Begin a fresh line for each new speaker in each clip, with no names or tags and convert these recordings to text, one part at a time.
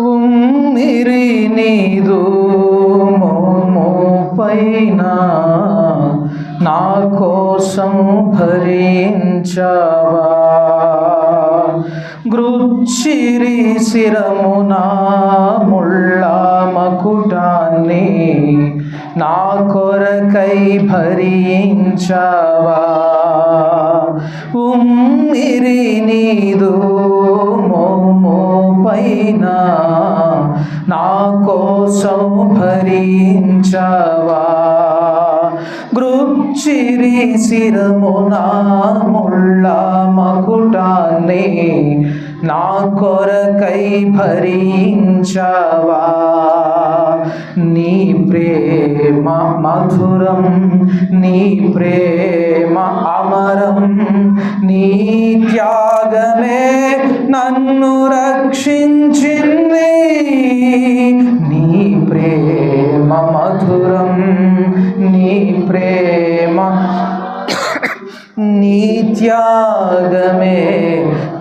ఉమ్మిరి నీదు మోము పైన నా కోసం భరించవా. గృచ్చిరి శిరమున ముళ్ళ మకుటాన్ని నా కొరకై భరించవా. ఉమ్మిరి నీదు మోము పైన నా కోసం భరించవా. గృచ్చిరి శిరమున ముళ్ళ మకుటాన్ని నా కొరకై భరించవా. నీ ప్రేమ మధురం, నీ ప్రేమ అమరం, నీ త్యాగమే నన్ను రక్షించింది. నీ ప్రేమ మధురం, నీ ప్రేమ నీ త్యాగమే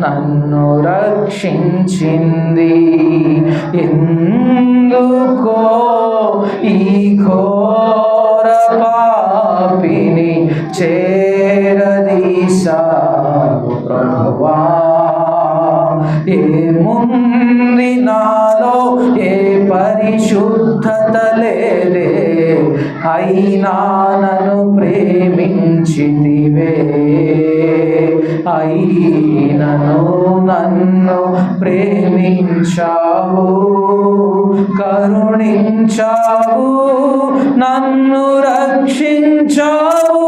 నన్ను రక్షించింది. ఎందుకో ఈ ఘోర పాపిని చేరదీశావు ప్రభువా. ఏముంది నాలో, ఏ పరిశుద్ధత లేదే, అయినా నన్ను ప్రేమించితివే. అయినను నన్ను ప్రేమించావు, కరుణించావు, నన్ను రక్షించావు.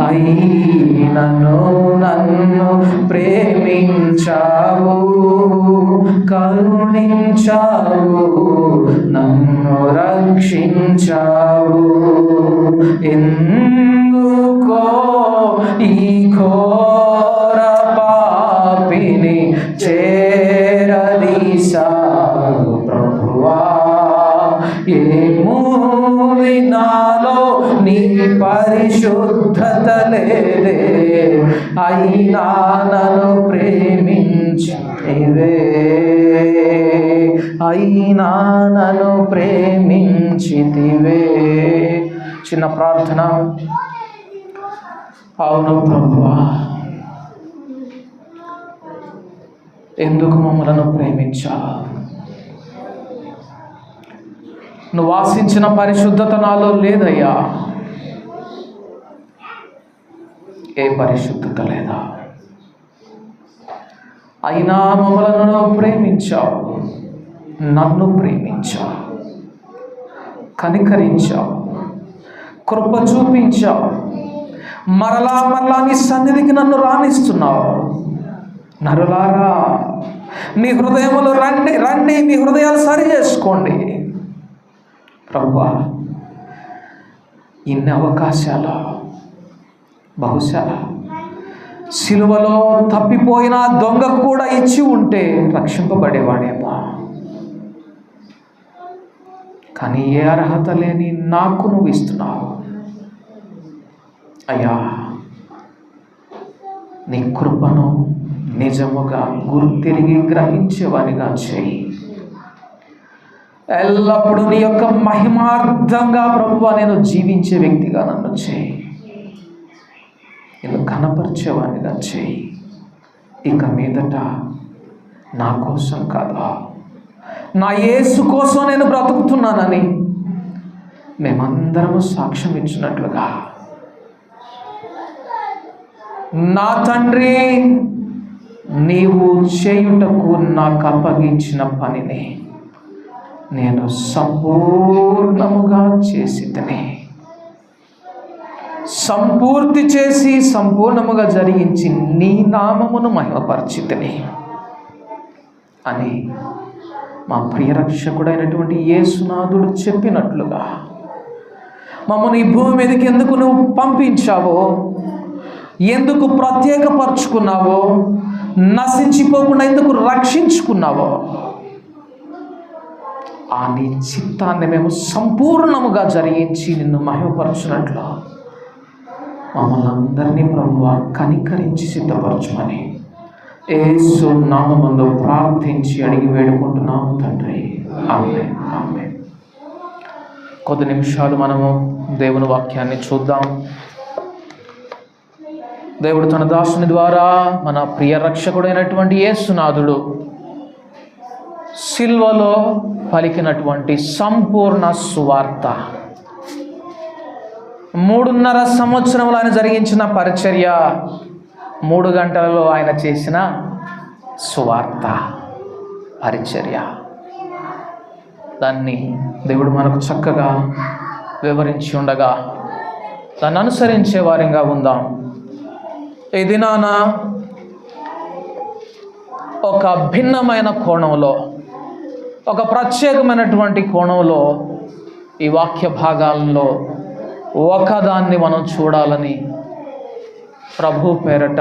అయినను నన్ను ప్రేమించావు, కరుణించావు, నన్ను రక్షించావు. ఎందుకో ఈ ఘోర పాపిని చేరదీశావు ప్రభువా. ఏమూది నాలో, నీ పరిశుద్ధత లేదే, అయినా నన్ను ప్రేమించితివే. అయినా నన్ను ప్రేమించితివే. చిన్న ప్రార్థన. అవును ప్రభువా, ఎందుకు మమ్మలను ప్రేమించావు? నువ్వు ఆశించిన పరిశుద్ధత నాలో లేదయ్యా. ఏ పరిశుద్ధత లేదా, అయినా మమ్మలను ప్రేమించావు, నన్ను ప్రేమించావు, కనికరించావు, కృప చూపించావు. మరలా మరలా నీ సన్నిధికి నన్ను రాణిస్తున్నావు. నరులారా, మీ హృదయములు రండి, రండి, మీ హృదయాలు సరి చేసుకోండి. ప్రభువా, ఇన్ని అవకాశాలు బహుశా సిలువలో తప్పిపోయిన దొంగకు కూడా ఇచ్చి ఉంటే రక్షింపబడేవాడేమో. కానీ ఏ అర్హత లేని నాకు నువ్వు ఇస్తున్నావు అయ్యా. నీ కృపను నిజముగా గుర్తిరిగి గ్రహించేవానిగా చేయి. ఎల్లప్పుడూ నీ యొక్క మహిమార్థంగా ప్రభువా నేను జీవించే వ్యక్తిగా నన్ను చేయి. నేను కనపరిచేవానిగా చేయి. ఇక మీదట నా కోసం కాదు, నా యేసు కోసం నేను బ్రతుకుతున్నానని మేమందరము సాక్ష్యం ఇచ్చినట్లుగా, నా తండ్రి నీవు చేయుటకు నాకు అప్పగించిన పనిని నేను సంపూర్ణముగా చేసితిని, సంపూర్తి చేసి సంపూర్ణముగా జరిగించి నీ నామమును మహిమపరచితిని అని మా ప్రియరక్షకుడైనటువంటి యేసునాథుడు చెప్పినట్లుగా మమ్మల్ని ఈ భూమి మీదకి ఎందుకు నువ్వు పంపించావో, ఎందుకు ప్రత్యేకపరుచుకున్నావో, నశించిపోకుండా ఎందుకు రక్షించుకున్నావో, ఆ నీ చిత్తాన్ని మేము సంపూర్ణముగా జరిగించి నిన్ను మహిమపరచునట్లు మమ్మల్ని అందరినీ ప్రభువా కనికరించి సిద్ధపరచుమని యేసు నామములో ప్రార్థించి అడిగి వేడుకుంటున్నాము తండ్రి. ఆమేన్. ఆమేన్. కొద్ది నిమిషాలు మనము దేవుని వాక్యాన్ని చూద్దాం. దేవుడు తన దాసుని ద్వారా మన ప్రియ రక్షకుడైనటువంటి యేసునాథుడు సిల్వలో పలికినటువంటి సంపూర్ణ సువార్త, 3.5 సంవత్సరములు ఆయన జరిగించిన పరిచర్య, 3 గంటలలో ఆయన చేసిన సువార్త పరిచర్య, దాన్ని దేవుడు మనకు చక్కగా వివరించి ఉండగా దాన్ని అనుసరించే వారిగా ఉందాం. ఈ దినాన ఒక భిన్నమైన కోణంలో, ఒక ప్రత్యేకమైనటువంటి కోణంలో ఈ వాక్య భాగాల్లో ఒకదాన్ని మనం చూడాలని ప్రభు పేరట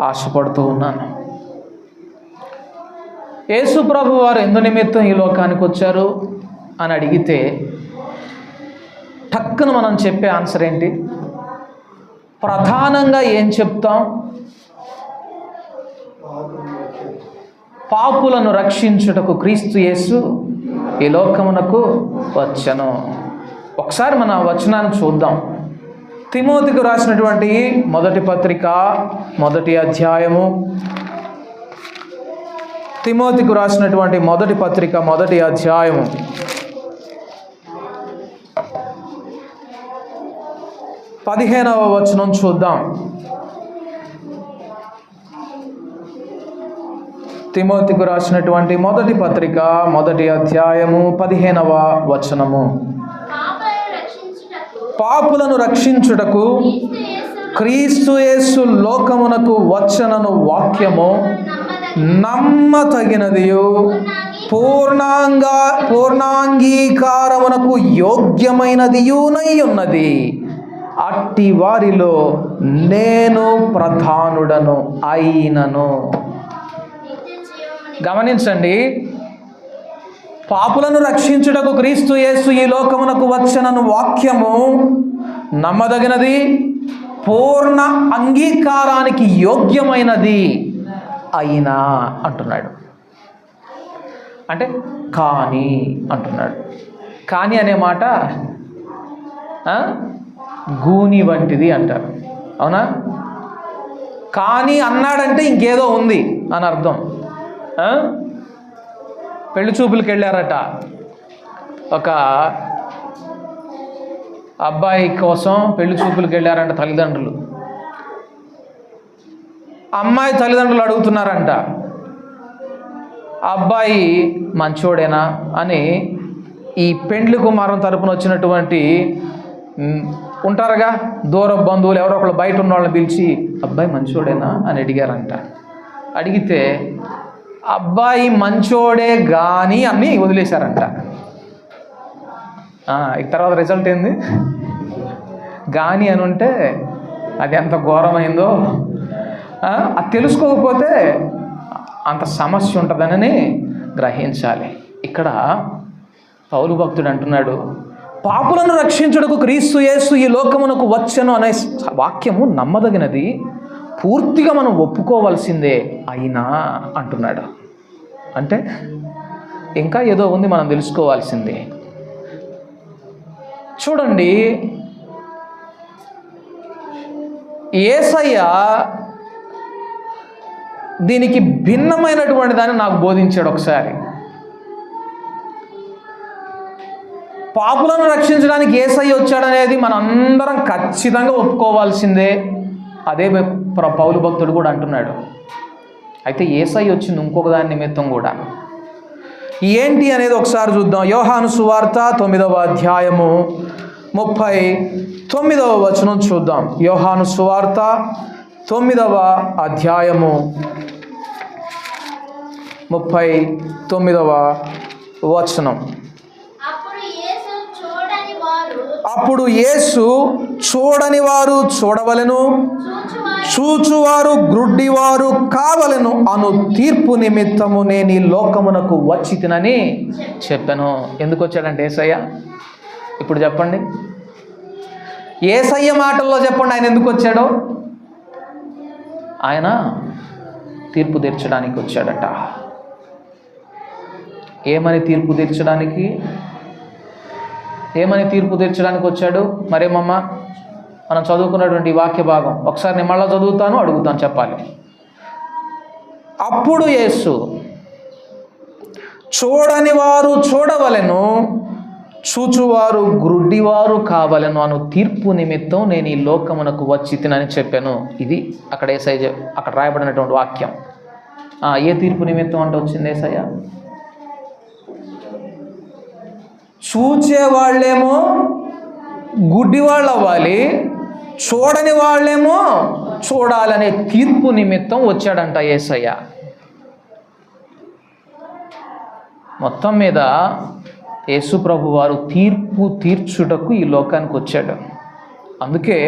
ఆశపడుతూ ఉన్నాను. యేసు ప్రభు వారు ఎందు నిమిత్తం ఈ లోకానికి వచ్చారు అని అడిగితే టక్కున మనం చెప్పే ఆన్సర్ ఏంటి? ప్రధానంగా ఏం చెప్తాం? పాపులను రక్షించుటకు క్రీస్తు యేసు ఈ లోకమునకు వచ్చెను. ఒకసారి మన వచనాన్ని చూద్దాం. తిమోతికి రాసినటువంటి మొదటి పత్రిక 1వ అధ్యాయము, తిమోతికి రాసినటువంటి మొదటి పత్రిక 1వ అధ్యాయము 15వ వచనం చూద్దాం. తిమోతికి రాసినటువంటి మొదటి పత్రిక 1వ అధ్యాయము 15వ వచనము. పాపులను రక్షించుటకు క్రీస్తు యేసు లోకమునకు వచ్చనను వాక్యము నమ్మతగినదియు పూర్ణాంగీకారమునకు యోగ్యమైనదియునై ఉన్నది. అట్టి వారిలో నేను ప్రధానుడను అయినను. గమనించండి, పాపులను రక్షించుటకు క్రీస్తు యేసు ఈ లోకమునకు వచ్చనను వాక్యము నమ్మదగినది, పూర్ణ అంగీకారానికి యోగ్యమైనది అయినా అంటున్నాడు. అంటే కానీ అంటున్నాడు. కానీ అనే మాట గూని వంటిది అంటారు, అవునా? కానీ అన్నాడంటే ఇంకేదో ఉంది అని అర్థం. పెళ్లి చూపులకు వెళ్ళారట. ఒక అబ్బాయి కోసం పెళ్లి చూపులకు వెళ్ళారంట తల్లిదండ్రులు. అమ్మాయి తల్లిదండ్రులు అడుగుతున్నారంట, అబ్బాయి మంచోడేనా అని. ఈ పెండ్లి కుమారం తరపున వచ్చినటువంటి ఉంటారుగా దూర బంధువులు, ఎవరో ఒకళ్ళు బయట ఉన్న వాళ్ళని పిలిచి అబ్బాయి మంచోడేనా అని అడిగారంట. అడిగితే అబ్బాయి మంచోడే కానీ అని వదిలేశారంట. ఇక తర్వాత రిజల్ట్ ఏంది? కానీ అని ఉంటే అది ఎంత ఘోరమైందో అది తెలుసుకోకపోతే అంత సమస్య ఉంటుందని గ్రహించాలి. ఇక్కడ పౌలు భక్తుడు అంటున్నాడు, పాపులను రక్షించుటకు క్రీస్తు యేసు ఈ లోకమునకు వచ్చెను అనే వాక్యము నమ్మదగినది, పూర్తిగా మనం ఒప్పుకోవాల్సిందే అయినా అంటున్నాడు. అంటే ఇంకా ఏదో ఉంది మనం తెలుసుకోవాల్సిందే. చూడండి, యేసయ్య దీనికి భిన్నమైనటువంటి దాన్ని నాకు బోధించాడు ఒకసారి. పాపులను రక్షించడానికి యేసయ్య వచ్చాడనేది మనందరం ఖచ్చితంగా ఒప్పుకోవాల్సిందే. అదే పౌలు భక్తుడు కూడా అంటున్నాడు. అయితే యేసయ్య వచ్చింది ఇంకొక దాని నిమిత్తం కూడా. ఏంటి అనేది ఒకసారి చూద్దాం. యోహాను సువార్త 9వ అధ్యాయము 39వ వచనం చూద్దాం. యోహాను సువార్త 9వ అధ్యాయము 39వ వచనం. అప్పుడు యేసు చూడని వారు చూడవలెను, చూచువారు గ్రుడ్డివారు కావలెను అను తీర్పు నిమిత్తము నేను ఈ లోకమునకు వచ్చి తినని చెప్పాను. ఎందుకు వచ్చాడంటే యేసయ్య? ఇప్పుడు చెప్పండి, యేసయ్య మాటల్లో చెప్పండి ఆయన ఎందుకు వచ్చాడో. ఆయన తీర్పు తీర్చడానికి వచ్చాడట. ఏమని తీర్పు తీర్చడానికి వచ్చాడు? మరేమమ్మా, మనం చదువుకున్నటువంటి వాక్య భాగం ఒకసారి నేను మళ్ళీ చదువుతాను, అడుగుతాను, చెప్పాలి. అప్పుడు యేసు, చూడని వారు చూడవలెను, చూచువారు గ్రుడ్డివారు కావలెను అను తీర్పు నిమిత్తం నేను ఈ లోకమునకు వచ్చి తినని చెప్పాను. ఇది అక్కడ యేసయ్య అక్కడ రాయబడినటువంటి వాక్యం. ఏ తీర్పు నిమిత్తం అంటే వచ్చింది యేసయ్య? చూచేవాళ్ళేమో గుడ్డివాళ్ళు అవ్వాలి, చూడని వాళ్ళేమో చూడాలనే తీర్పు నిమిత్తం వచ్చాడంట యేసయ్య. మొత్తం మీద యేసు ప్రభు వారు తీర్పు తీర్చుటకు ఈ లోకానికి వచ్చాడు. అందుకే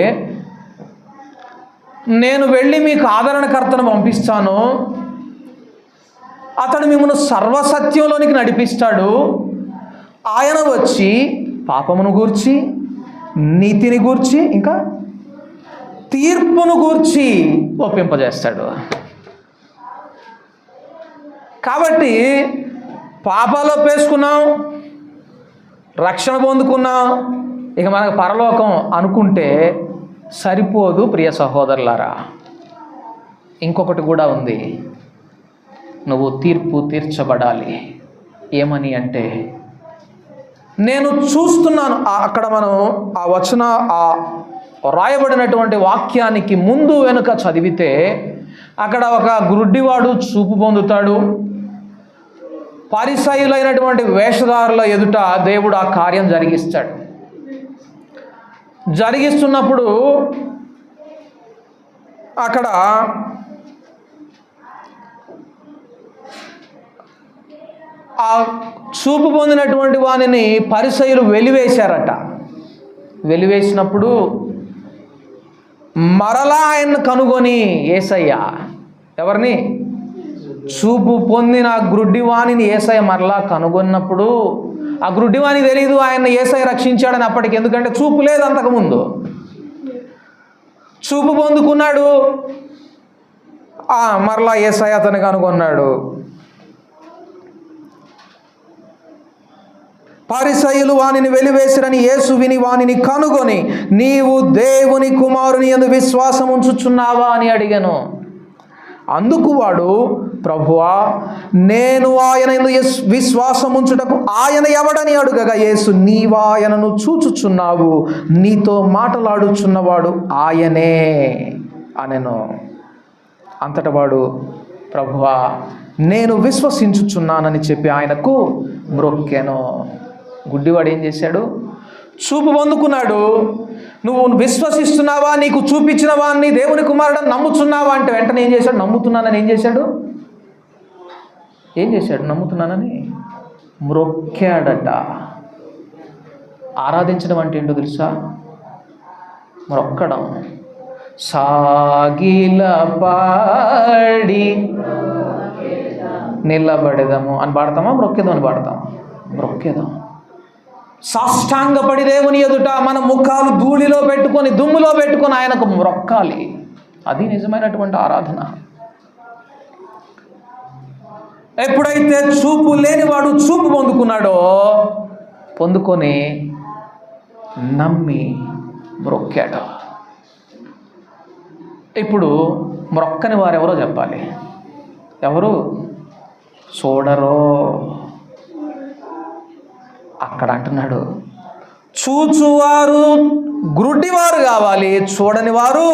నేను వెళ్ళి మీకు ఆదరణకర్తను పంపిస్తాను, అతడు మిమ్మల్ని సర్వసత్యంలోనికి నడిపిస్తాడు. ఆయన వచ్చి పాపమును గూర్చి, నీతిని గూర్చి, ఇంకా తీర్పును గూర్చి ఒప్పింపజేస్తాడు. కాబట్టి పాపాలు ఒప్పేసుకున్నాం, రక్షణ పొందుకున్నాం, ఇక మనకు పరలోకం అనుకుంటే సరిపోదు ప్రియ సహోదరులారా. ఇంకొకటి కూడా ఉంది. నువ్వు తీర్పు తీర్చబడాలి. ఏమని అంటే, నేను చూస్తున్నాను. అక్కడ మనం ఆ వచన ఆ రాయబడినటువంటి వాక్యానికి ముందు వెనుక చదివితే అక్కడ ఒక గుడ్డివాడు చూపు పొందుతాడు. పరిసయ్యులైనటువంటి వేషధారుల ఎదుట దేవుడు ఆ కార్యం జరిగిస్తాడు. జరిగిస్తున్నప్పుడు అక్కడ ఆ చూపు పొందినటువంటి వానిని పరిసయ్యులు వెలివేశారట. వెలివేసినప్పుడు మరలా ఆయన్ను కనుగొని యేసయ్య, ఎవరిని? చూపు పొందిన గ్రుడ్డివాణిని యేసయ్య మరలా కనుగొన్నప్పుడు ఆ గ్రుడ్డివానికి తెలియదు ఆయన యేసయ్య రక్షించాడని అప్పటికి. ఎందుకంటే చూపు లేదు అంతకుముందు. చూపు పొందుకున్నాడు, మరలా యేసయ్య అతను కనుగొన్నాడు. పరిసయ్యులు వానిని వెలివేసిరని యేసు విని వానిని కనుగొని, నీవు దేవుని కుమారుని యందు విశ్వాసం ఉంచుచున్నావా అని అడిగాను. అందుకు వాడు, ప్రభువా, నేను ఆయన యందు విశ్వాసం ఉంచుటకు ఆయన ఎవడని అడుగగా యేసు, నీవాయనను చూచుచున్నావు, నీతో మాటలాడుచున్నవాడు ఆయనే అనెను. అంతట వాడు, ప్రభువా, నేను విశ్వసించుచున్నానని చెప్పి ఆయనకు మ్రొక్కెను. గుడ్డివాడు ఏం చేశాడు? చూపు పొందుకున్నాడు. నువ్వు విశ్వసిస్తున్నావా, నీకు చూపించిన వాడిని దేవుని కుమారుడని నమ్ముతున్నావా అంటే వెంటనే ఏం చేశాడు? నమ్ముతున్నానని ఏం చేశాడు? నమ్ముతున్నానని మ్రొక్కాడట. ఆరాధించడం అంటే ఏంటో తెలుసా? మ్రొక్కడం. సాగిల పాడి నిలబడేదాము అని పాడతామా? మ్రొక్కేదాం అని పాడతాం. మ్రొక్కేదాం. సాష్టాంగపడి దేవుని ఎదుట మన ముఖాలు ధూళిలో పెట్టుకొని, దుమ్ములో పెట్టుకొని ఆయనకు మ్రొక్కాలి. అది నిజమైనటువంటి ఆరాధన. ఎప్పుడైతే చూపు లేనివాడు చూపు పొందుకున్నాడో, పొందుకొని నమ్మి మ్రొక్కాడు. ఇప్పుడు మ్రొక్కని వారెవరో చెప్పాలి. ఎవరు? చూడరో. అక్కడ అంటున్నాడు, చూచువారు గ్రుడ్డివారు కావాలి, చూడని వారు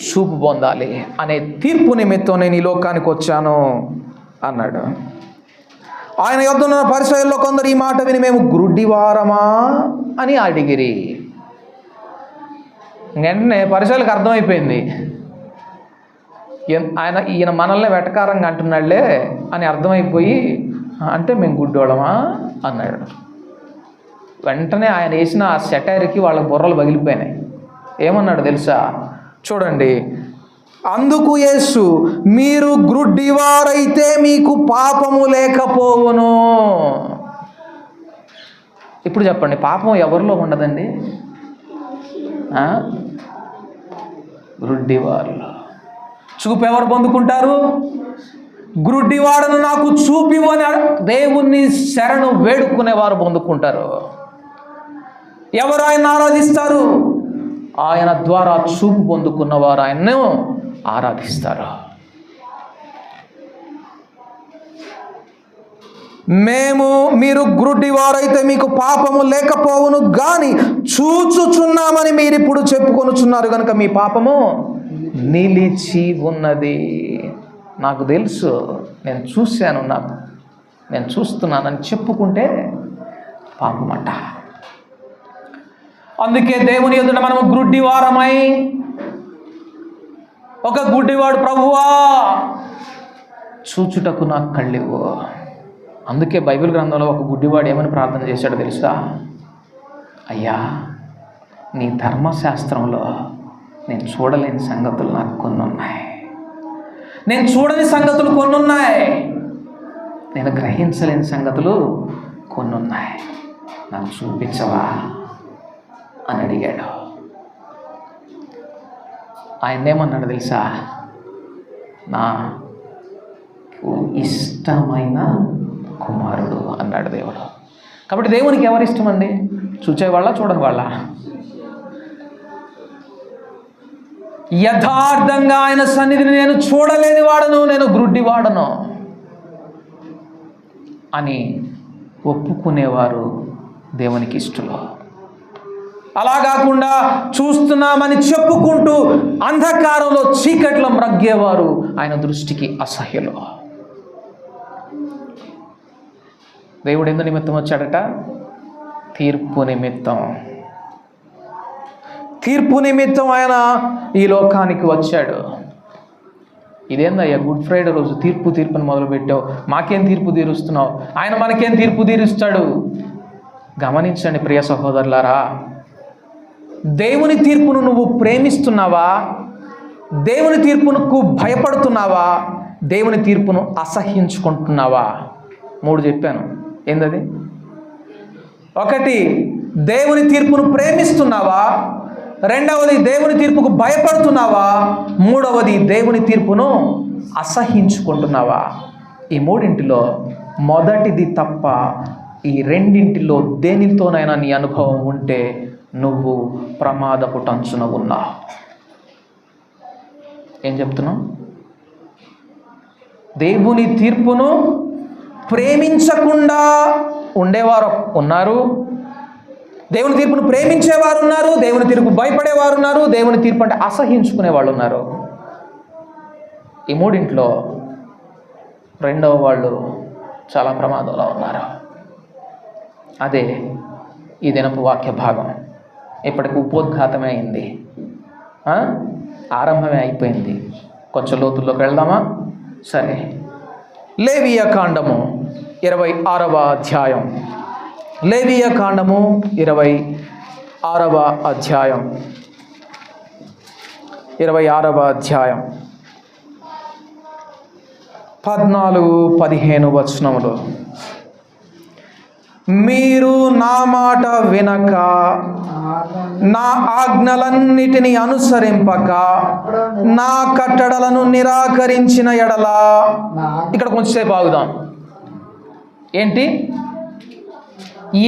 చూపు పొందాలి అనే తీర్పు నిమిత్తం నేను ఈ లోకానికి వచ్చాను అన్నాడు. ఆయన యొద్ద ఉన్న పరిసయ్యుల్లో కొందరు ఈ మాట విని, మేము గ్రుడ్డివారమా అని అడిగిరి. వెంటనే పరిసయ్యులకు అర్థమైపోయింది, ఈయన మనల్ని వెటకారంగా అంటున్నాడులే అని అర్థమైపోయి, అంటే మేము గుడ్డోళమా అన్నాడు. వెంటనే ఆయన వేసిన ఆ సెటైర్కి వాళ్ళ బుర్రలు పగిలిపోయినాయి. ఏమన్నాడు తెలుసా? చూడండి. అందుకు యేసు, మీరు గ్రుడ్డివారైతే మీకు పాపము లేకపోవును. ఇప్పుడు చెప్పండి, పాపం ఎవరిలో ఉండదండి? గ్రుడ్డివారిలో. చూపు ఎవరు పొందుకుంటారు? గుడ్డివాడను నాకు చూపివని దేవుణ్ణి శరణు వేడుకునేవారు పొందుకుంటారు. ఎవరు ఆయన ఆరాధిస్తారు? ఆయన ద్వారా చూపు పొందుకున్నవారు ఆయన్ను ఆరాధిస్తారు. మీరు గ్రుడ్డివారైతే మీకు పాపము లేకపోవును గాని చూచుచున్నామని మీరు ఇప్పుడు చెప్పుకొనుచున్నారు కనుక మీ పాపము నిలిచి ఉన్నది. నాకు తెలుసు, నేను చూశాను, నేను చూస్తున్నానని చెప్పుకుంటే పాపమట. అందుకే దేవుని ఎదుట మనము గ్రుడ్డివారమై, ఒక గుడ్డివాడు ప్రభువా చూచుటకు నాకు కళ్ళివ్వు. అందుకే బైబిల్ గ్రంథంలో ఒక గుడ్డివాడు ఏమని ప్రార్థన చేశాడో తెలుసా? అయ్యా, నీ ధర్మశాస్త్రంలో నేను చూడలేని సంగతులు నాకు కొన్ని ఉన్నాయి, నేను చూడని సంగతులు కొన్ని ఉన్నాయి, నేను గ్రహించలేని సంగతులు కొన్ని ఉన్నాయి, నాకు చూపించవా అని అడిగాడు. ఆయన ఏమన్నాడు తెలుసా? నాకు ఇష్టమైన కుమారుడు అన్నాడు దేవుడు. కాబట్టి దేవునికి ఎవరు ఇష్టం అండి? చూచేవాళ్ళ, చూడని వాళ్ళ? యథార్థంగా ఆయన సన్నిధిని నేను చూడలేని వాడను, నేను గ్రుడ్డి వాడను అని ఒప్పుకునేవారు దేవునికి ఇష్టలు. అలా కాకుండా చూస్తున్నామని చెప్పుకుంటూ అంధకారంలో చీకట్లో మ్రగ్గేవారు ఆయన దృష్టికి అసహ్యులు. దేవుడు ఎందు నిమిత్తం వచ్చాడట? తీర్పు నిమిత్తం. తీర్పు నిమిత్తం ఆయన ఈ లోకానికి వచ్చాడు. ఇదేందయ్యా గుడ్ ఫ్రైడే రోజు తీర్పుని మొదలుపెట్టావు, మాకేం తీర్పు తీరుస్తున్నావు, ఆయన మనకేం తీర్పు తీరుస్తాడు? గమనించండి ప్రియ సహోదరులారా, దేవుని తీర్పును నువ్వు ప్రేమిస్తున్నావా? దేవుని తీర్పునకు భయపడుతున్నావా? దేవుని తీర్పును అసహ్యించుకుంటున్నావా? 3 చెప్పాను. ఏందది? 1, దేవుని తీర్పును ప్రేమిస్తున్నావా? 2వది, దేవుని తీర్పుకు భయపడుతున్నావా? 3వది, దేవుని తీర్పును అసహ్యించుకుంటున్నావా? ఈ 3 మొదటిది తప్ప ఈ 2 దేనితోనైనా నీ అనుభవం ఉంటే నువ్వు ప్రమాదపు టంచున ఉన్నావు. ఏం చెప్తున్నావు? దేవుని తీర్పును ప్రేమించకుండా ఉండేవారు ఉన్నారు, దేవుని తీర్పును ప్రేమించేవారు ఉన్నారు, దేవుని తీర్పు భయపడేవారు ఉన్నారు, దేవుని తీర్పు అంటే అసహించుకునే వాళ్ళు ఉన్నారు. ఈ 3 2వ వాళ్ళు చాలా ప్రమాదంలో ఉన్నారు. అదే ఈ దినపు వాక్య భాగం. ఇప్పటికి ఉపోద్ఘాతమే అయింది, ఆరంభమే అయిపోయింది. కొంచెం లోతుల్లోకి వెళ్దామా? సరే. లేవియ కాండము 26వ అధ్యాయం. లేవియ కాండము 26వ అధ్యాయం. 26వ అధ్యాయం 14-15 వచనములు. మీరు నా మాట వినక నా ఆజ్ఞలన్నిటినీ అనుసరింపక నా కట్టడలను నిరాకరించిన ఎడల. ఇక్కడ కొంచెంసేపు ఆగుదాం. ఏంటి?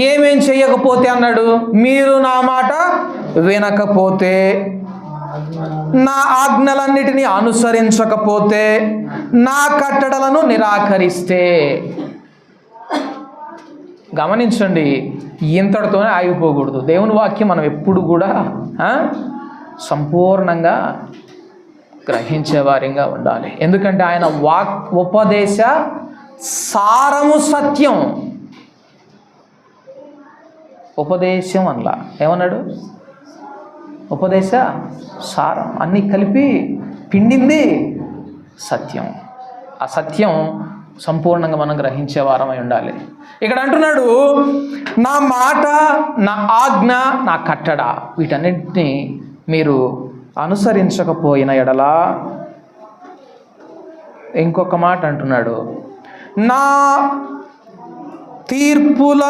ఏమేం చెయ్యకపోతే అన్నాడు? మీరు నా మాట వినకపోతే, నా ఆజ్ఞలన్నిటినీ అనుసరించకపోతే, నా కట్టడలను నిరాకరిస్తే. గమనించండి, ఇంతటితోనే ఆగిపోకూడదు. దేవుని వాక్యం మనం ఎప్పుడు కూడా సంపూర్ణంగా గ్రహించే వారిగా ఉండాలి. ఎందుకంటే ఆయన ఉపదేశ సారము సత్యం. ఉపదేశం అనలా, ఏమన్నాడు? ఉపదేశ సారం, అన్నీ కలిపి పిండింది సత్యం. ఆ సత్యం సంపూర్ణంగా మనం గ్రహించే వారమై ఉండాలి. ఇక్కడ అంటున్నాడు, నా మాట, నా ఆజ్ఞ, నా కట్టడ, వీటన్నింటినీ మీరు అనుసరించకపోయిన ఎడల. ఇంకొక మాట అంటున్నాడు, నా తీర్పుల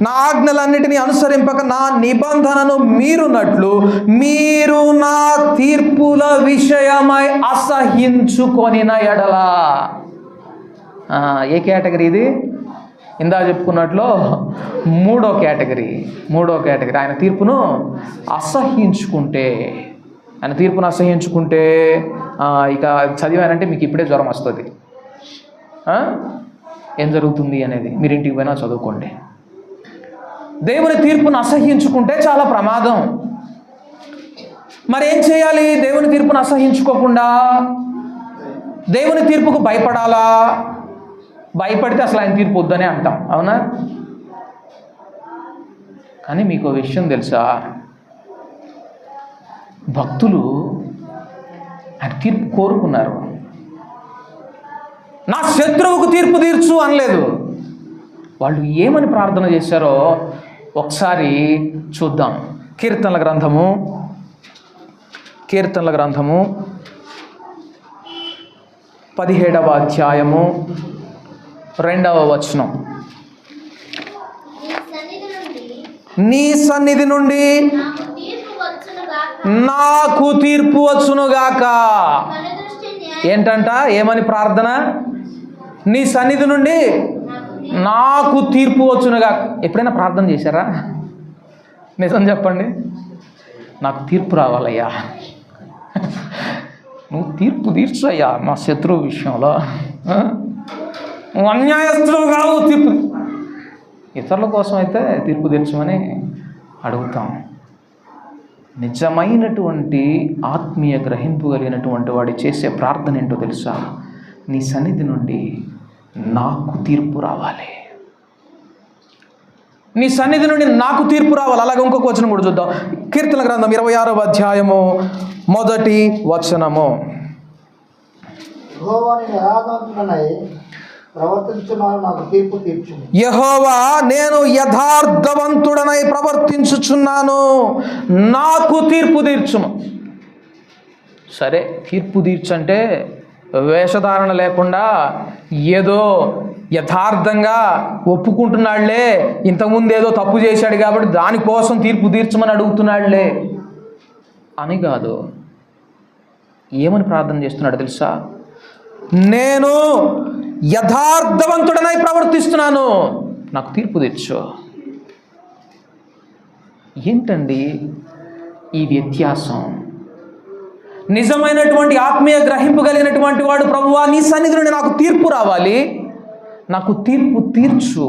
నా ఆజ్ఞలన్నిటినీ అనుసరింపక నా నిబంధనను మీరునట్లు మీరు నా తీర్పుల విషయమై అసహించుకొనిన ఎడలా. ఏ కేటగిరీ ఇది? ఇందా చెప్పుకున్నట్లు మూడో కేటగిరీ. ఆయన తీర్పును అసహించుకుంటే, ఇక చదివానంటే మీకు ఇప్పుడే జ్వరం వస్తుంది. ఏం జరుగుతుంది అనేది మీరు ఇంటికి పోయినా చదువుకోండి. దేవుని తీర్పును అసహించుకుంటే చాలా ప్రమాదం. మరి ఏం చేయాలి? దేవుని తీర్పును అసహించుకోకుండా దేవుని తీర్పుకు భయపడాలా? భయపడితే అసలు ఆయన తీర్పు వద్దనే అంటాం, అవునా? కానీ మీకు విషయం తెలుసా, భక్తులు ఆయన తీర్పు కోరుకున్నారు. నా శత్రువుకు తీర్పు తీర్చు అనలేదు. వాళ్ళు ఏమని ప్రార్థన చేశారో ఒకసారి చూద్దాం. కీర్తనల గ్రంథము 17వ అధ్యాయము 2వ వచనం. నీ సన్నిధి నుండి నాకు తీర్పు వచ్చునుగాక. ఏంటంట? ఏమని ప్రార్థన? నీ సన్నిధి నుండి నాకు తీర్పు వచ్చునుగాక. ఎప్పుడైనా ప్రార్థన చేశారా? నిజం చెప్పండి. నాకు తీర్పు రావాలయ్యా, నువ్వు తీర్పు తీర్చయ్యా మా శత్రువు విషయంలో. నువ్వు అన్యాయస్తులు కావు, తీర్పు. ఇతరుల కోసం అయితే తీర్పు తీర్చమని అడుగుతాం. నిజమైనటువంటి ఆత్మీయ గ్రహింపు కలిగినటువంటి వాడు చేసే ప్రార్థన ఏంటో తెలుసా? నీ సన్నిధి నుండి నాకు తీర్పు రావాలి, నీ సన్నిధి నుండి నాకు తీర్పు రావాలి. అలాగే ఇంకొక వచనం కూడా చూద్దాం. కీర్తన గ్రంథం 26వ అధ్యాయము 1వ వచనము. యెహోవా నేను యథార్థవంతుడనై ప్రవర్తించుచున్నాను, నాకు తీర్పు తీర్చుము. సరే, తీర్పు తీర్చంటే వేషధారణ లేకుండా ఏదో యథార్థంగా ఒప్పుకుంటున్నాళ్లే, ఇంతకుముందు ఏదో తప్పు చేశాడు కాబట్టి దానికోసం తీర్పు తీర్చమని అడుగుతున్నాళ్లే అని కాదు. ఏమని ప్రార్థన చేస్తున్నాడు తెలుసా? నేను యథార్థవంతుడనై ప్రవర్తిస్తున్నాను, నాకు తీర్పు తీర్చు. ఏంటండి ఈ వ్యత్యాసం? నిజమైనటువంటి ఆత్మీయ గ్రహింపు కలిగినటువంటి వాడు, ప్రభువా నీ సన్నిధి నుండి నాకు తీర్పు రావాలి, నాకు తీర్పు తీర్చు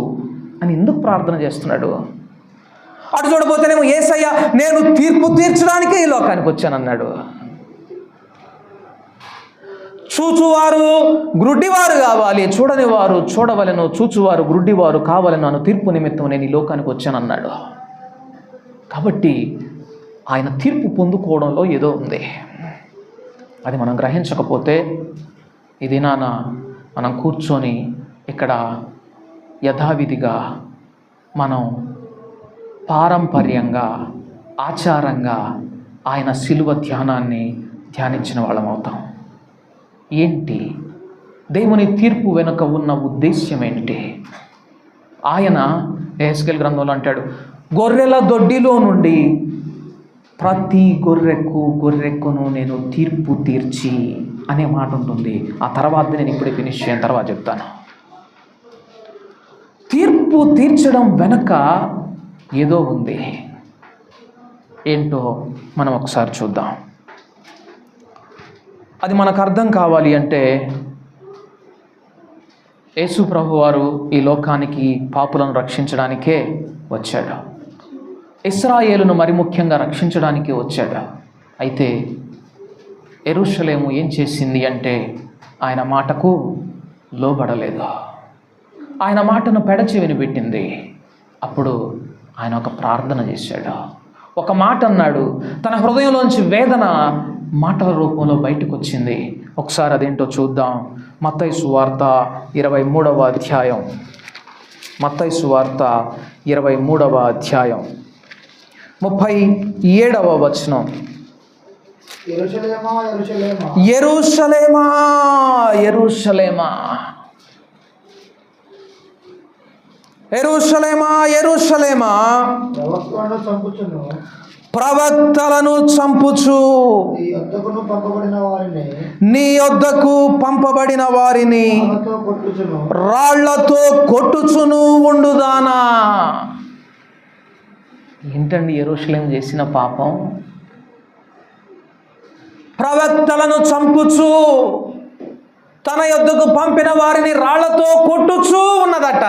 అని ఎందుకు ప్రార్థన చేస్తున్నాడు? అటు చూడబోతేనేమో యేసయ్య నేను తీర్పు తీర్చడానికే ఈ లోకానికి వచ్చానన్నాడు. చూచువారు గ్రుడ్డివారు కావాలి, చూడని వారు చూడవలెను, చూచువారు గ్రుడ్డివారు కావాలను అను తీర్పు నిమిత్తం నేను ఈ లోకానికి వచ్చానన్నాడు. కాబట్టి ఆయన తీర్పు పొందుకోవడంలో ఏదో ఉంది. అది మనం గ్రహించకపోతే ఈ దినాన మనం కూర్చొని ఇక్కడ యథావిధిగా మనం పారంపర్యంగా ఆచారంగా ఆయన శిలువ ధ్యానాన్ని ధ్యానించిన వాళ్ళం అవుతాం. ఏంటి దేవుని తీర్పు వెనుక ఉన్న ఉద్దేశ్యం ఏంటి? ఆయన యెహెజ్కేలు గ్రంథంలో అంటాడు, గొర్రెల దొడ్డిలో నుండి ప్రతి గొర్రెక్కును నేను తీర్పు తీర్చి అనే మాట ఉంటుంది. ఆ తర్వాత నేను ఇప్పుడే ఫినిష్ అయిన తర్వాత చెప్తాను. తీర్పు తీర్చడం వెనక ఏదో ఉంది. ఏంటో మనం ఒకసారి చూద్దాం. అది మనకు అర్థం కావాలి అంటే యేసు ప్రభువారు ఈ లోకానికి పాపులను రక్షించడానికే వచ్చాడు. ఇశ్రాయేలును మరి ముఖ్యంగా రక్షించడానికి వచ్చాడు. అయితే యెరూషలేము ఏం చేసింది అంటే ఆయన మాటకు లోబడలేదు, ఆయన మాటను పెడచెవిని పెట్టింది. అప్పుడు ఆయన ఒక ప్రార్థన చేశాడు, ఒక మాట అన్నాడు. తన హృదయంలోంచి వేదన మాటల రూపంలో బయటకు వచ్చింది. ఒకసారి అదేంటో చూద్దాం. మత్తయి సువార్త 23వ అధ్యాయం, మత్తయి సువార్త 23వ అధ్యాయం 37వ వచనం. యెరూషలేమా, యెరూషలేమా, యెరూషలేమా యెరూషలేమా, ప్రవక్తలను చంపుచు నీ యొద్దకు పంపబడిన వారిని రాళ్లతో కొట్టుచును ఉండుదానా. ఏంటండి యెరూషలేము చేసిన పాపం? ప్రవక్తలను చంపుచు తన యొద్దకు పంపిన వారిని రాళ్లతో కొట్టుచూ ఉన్నదట.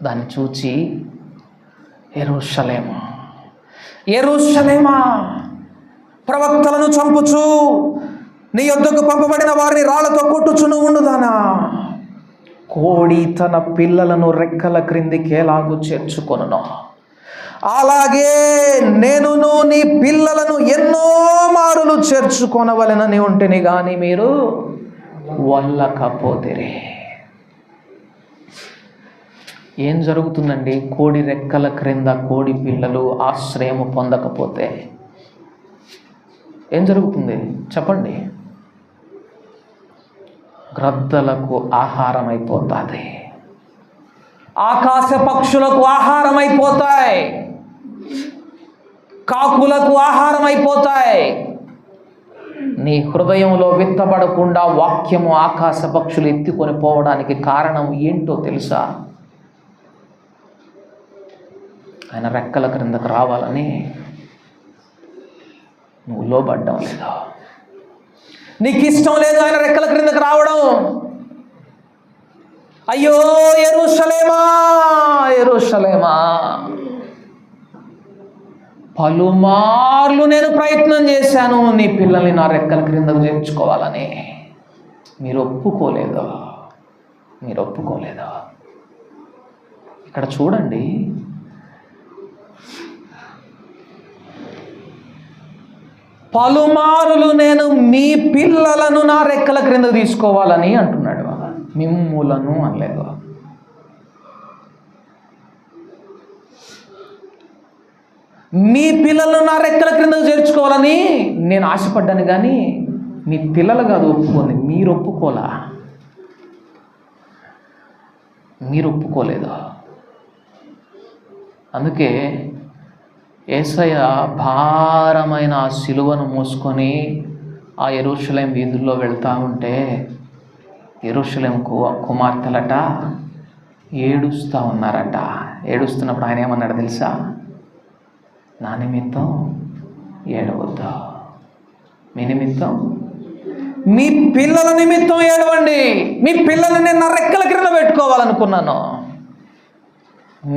దాన్ని చూచి యెరూషలేమా యెరూషలేమా, ప్రవక్తలను చంపుచు నీ యొద్దకు పంపబడిన వారిని రాళ్లతో కొట్టుచును ఉండుదానా. కోడి తన పిల్లలను రెక్కల క్రిందికి ఎలాగూ చేర్చుకొనునో, అలాగే నేనును నీ పిల్లలను ఎన్నో మారులు చేర్చుకొనవలెనని ఉంటేనే కానీ మీరు వల్లకపోతిరే. ఏం జరుగుతుందండి? కోడి రెక్కల క్రింద కోడి పిల్లలు ఆశ్రయము పొందకపోతే ఏం జరుగుతుంది చెప్పండి? గ్రద్దలకు ఆహారం అయిపోతుంది, ఆకాశ పక్షులకు ఆహారం అయిపోతాయి, కాకులకు ఆహారం అయిపోతాయి. నీ హృదయంలో విత్తబడకుండా వాక్యము ఆకాశ పక్షులు ఎత్తుకొని పోవడానికి కారణం ఏంటో తెలుసా? ఆయన రెక్కల క్రిందకు రావాలని నువ్వు లోబడ్డం లేదు. నీకు ఇష్టం లేదు ఆయన రెక్కల క్రిందకు రావడం. అయ్యో యెరూషలేమా యెరూషలేమా, పలుమార్లు నేను ప్రయత్నం చేశాను నీ పిల్లల్ని నా రెక్కల క్రిందకు చేర్చుకోవాలని. మీరు ఒప్పుకోలేదు. ఇక్కడ చూడండి, పలుమారులు నేను మీ పిల్లలను నా రెక్కల క్రింద తీసుకోవాలని అంటున్నాడు. మిమ్ములను అనలేదు. మీ పిల్లలను నా రెక్కల క్రిందకు చేర్చుకోవాలని నేను ఆశపడ్డాను, కానీ మీ పిల్లలు కాదు ఒప్పుకోండి. మీరు ఒప్పుకోలేదు. అందుకే యేసయ్య భారమైన ఆ సిలువను మోసుకొని ఆ యెరూషలేం వీధుల్లో వెళ్తూ ఉంటే యెరూషలేం కుమార్తెలట ఏడుస్తూ ఉన్నారట. ఏడుస్తున్నప్పుడు ఆయన ఏమన్నాడు తెలుసా? నా నిమిత్తం ఏడవద్దు, మీ నిమిత్తం, మీ పిల్లల నిమిత్తం ఏడవండి. మీ పిల్లల్ని నేను నా రెక్కల క్రింద పెట్టుకోవాలనుకున్నాను,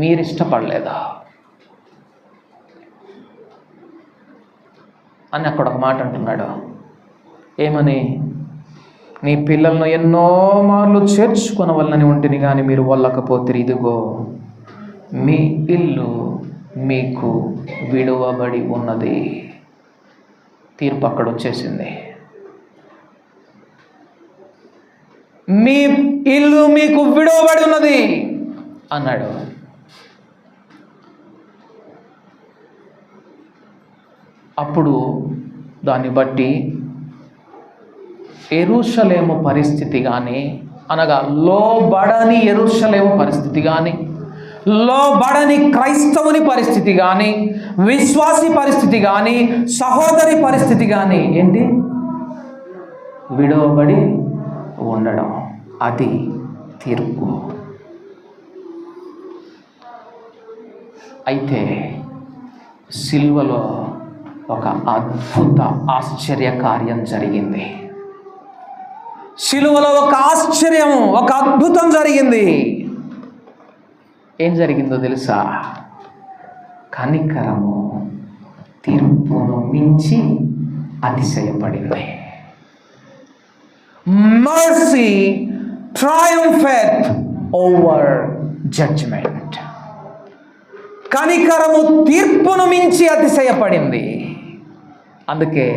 మీరు ఇష్టపడలేదా అని అక్కడ ఒక మాట అంటున్నాడు. ఏమని? నీ పిల్లలను ఎన్నో మార్లు చేర్చుకొనవలనని ఉంటుంది, కానీ మీరు వల్లకపోతే ఇదిగో మీ ఇల్లు మీకు విడువబడి ఉన్నది. తీర్పు అక్కడ వచ్చేసింది. మీ ఇల్లు మీకు విడువబడి ఉన్నది అన్నాడు. అప్పుడు దాన్ని బట్టి యెరూషలేము పరిస్థితి కానీ, అనగా లోబడని యెరూషలేము పరిస్థితి కానీ, లోబడని క్రైస్తవుని పరిస్థితి కానీ, విశ్వాసి పరిస్థితి కానీ, సహోదరి పరిస్థితి కానీ ఏంటి? విడవబడి ఉండడం. అది తీర్పు. అయితే సిలువలో ఒక అద్భుత ఆశ్చర్య కార్యం జరిగింది. సిలువలో ఒక ఆశ్చర్యము, ఒక అద్భుతం జరిగింది. ఏం జరిగిందో తెలుసా? కనికరము తీర్పును మించి అతిశయపడింది. Mercy triumpheth over judgement. కనికరము తీర్పును మించి అతిశయపడింది. అందుకే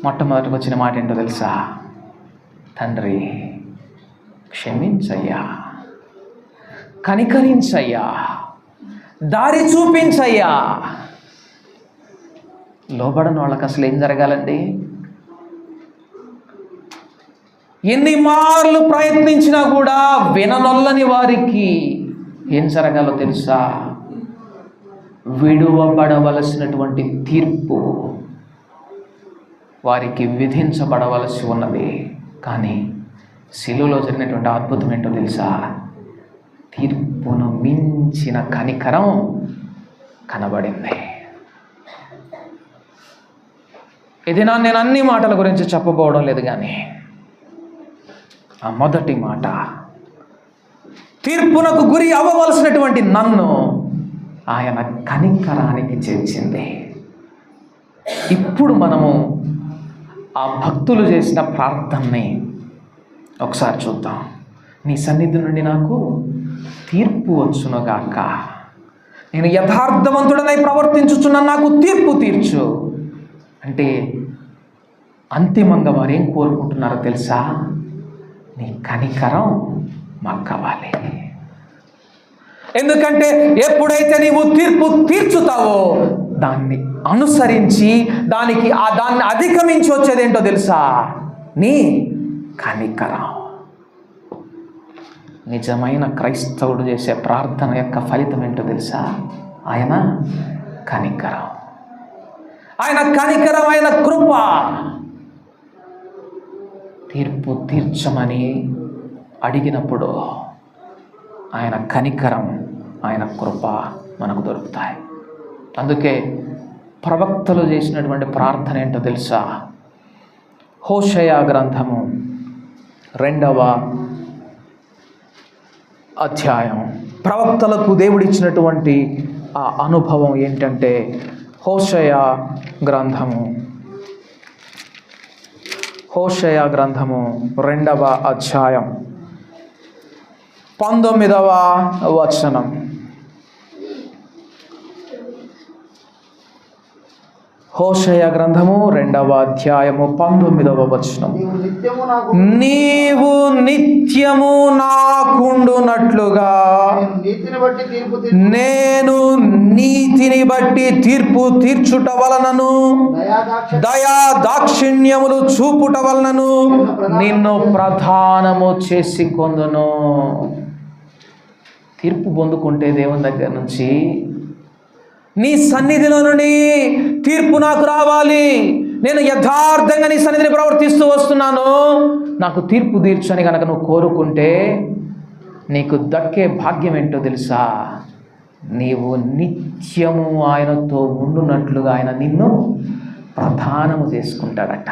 మొట్టమొదటికి వచ్చిన మాట ఏంటో తెలుసా? తండ్రి క్షమించయ్యా, కనికరించయ్యా, దారి చూపించయ్యా. లోబడని వాళ్ళకి అసలు ఏం జరగాలండి? ఎన్ని మార్లు ప్రయత్నించినా కూడా విననొల్లని వారికి ఏం జరగాలో తెలుసా? విడువబడవలసినటువంటి తీర్పు వారికి విధించబడవలసి ఉన్నది. కానీ శిలువలో జరిగినటువంటి అద్భుతం ఏంటో తెలుసా? తీర్పును మించిన కనికరం కనబడింది. ఇది నేను అన్ని మాటల గురించి చెప్పబోవడం లేదు, కానీ ఆ మొదటి మాట తీర్పునకు గురి అవ్వవలసినటువంటి నన్ను ఆయన కనికరానికి చేర్చింది. ఇప్పుడు మనము ఆ భక్తులు చేసిన ప్రార్థనని ఒకసారి చూద్దాం. నీ సన్నిధి నుండి నాకు తీర్పు వచ్చునుగాక, నేను యథార్థవంతుడనై ప్రవర్తించుచున్నాను, నాకు తీర్పు తీర్చు అంటే అంతిమంగా వారు ఏం కోరుకుంటున్నారో తెలుసా? నీ కనికరం మాకు కావాలి. ఎందుకంటే ఎప్పుడైతే నీవు తీర్పు తీర్చుతావో దాన్ని అనుసరించి దాన్ని అధిగమించి వచ్చేది ఏంటో తెలుసా? నీ కనికరం. నిజమైన క్రైస్తవుడు చేసే ప్రార్థన యొక్క ఫలితం ఏంటో తెలుసా? ఆయన కనికరం, ఆయన కనికరం, ఆయన కృప. తీర్పు తీర్చమని అడిగినప్పుడు ఆయన కనికరం, ఆయన కృప మనకు దొరుకుతాయి. అందుకే ప్రవక్తలు చేసినటువంటి ప్రార్థన ఏంటో తెలుసా? హోషేయ గ్రంథము 2వ అధ్యాయం. ప్రవక్తలకు దేవుడిచ్చినటువంటి ఆ అనుభవం ఏంటంటే హోషేయ గ్రంథము 2వ అధ్యాయం 19వ వచనం. హోషేయ గ్రంథము 2వ అధ్యాయము 19వ వచనం. నీవు నిత్యము నాకుండునట్లుగా నేను నీతిని బట్టి తీర్పు తీర్చుట వలనను దయా దాక్షిణ్యములు చూపుట వలనను నిన్ను ప్రధానము చేసి కొందును. తీర్పు పొందుకుంటే దేవుని దగ్గర నుంచి, నీ సన్నిధిలో నుండి తీర్పు నాకు రావాలి, నేను యథార్థంగా నీ సన్నిధిని ప్రవర్తిస్తూ వస్తున్నాను, నాకు తీర్పు తీర్చని కనుక నువ్వు కోరుకుంటే నీకు దక్కే భాగ్యం ఏంటో తెలుసా? నీవు నిత్యము ఆయనతో ఉండునట్లుగా ఆయన నిన్ను ప్రధానము చేసుకుంటాడట.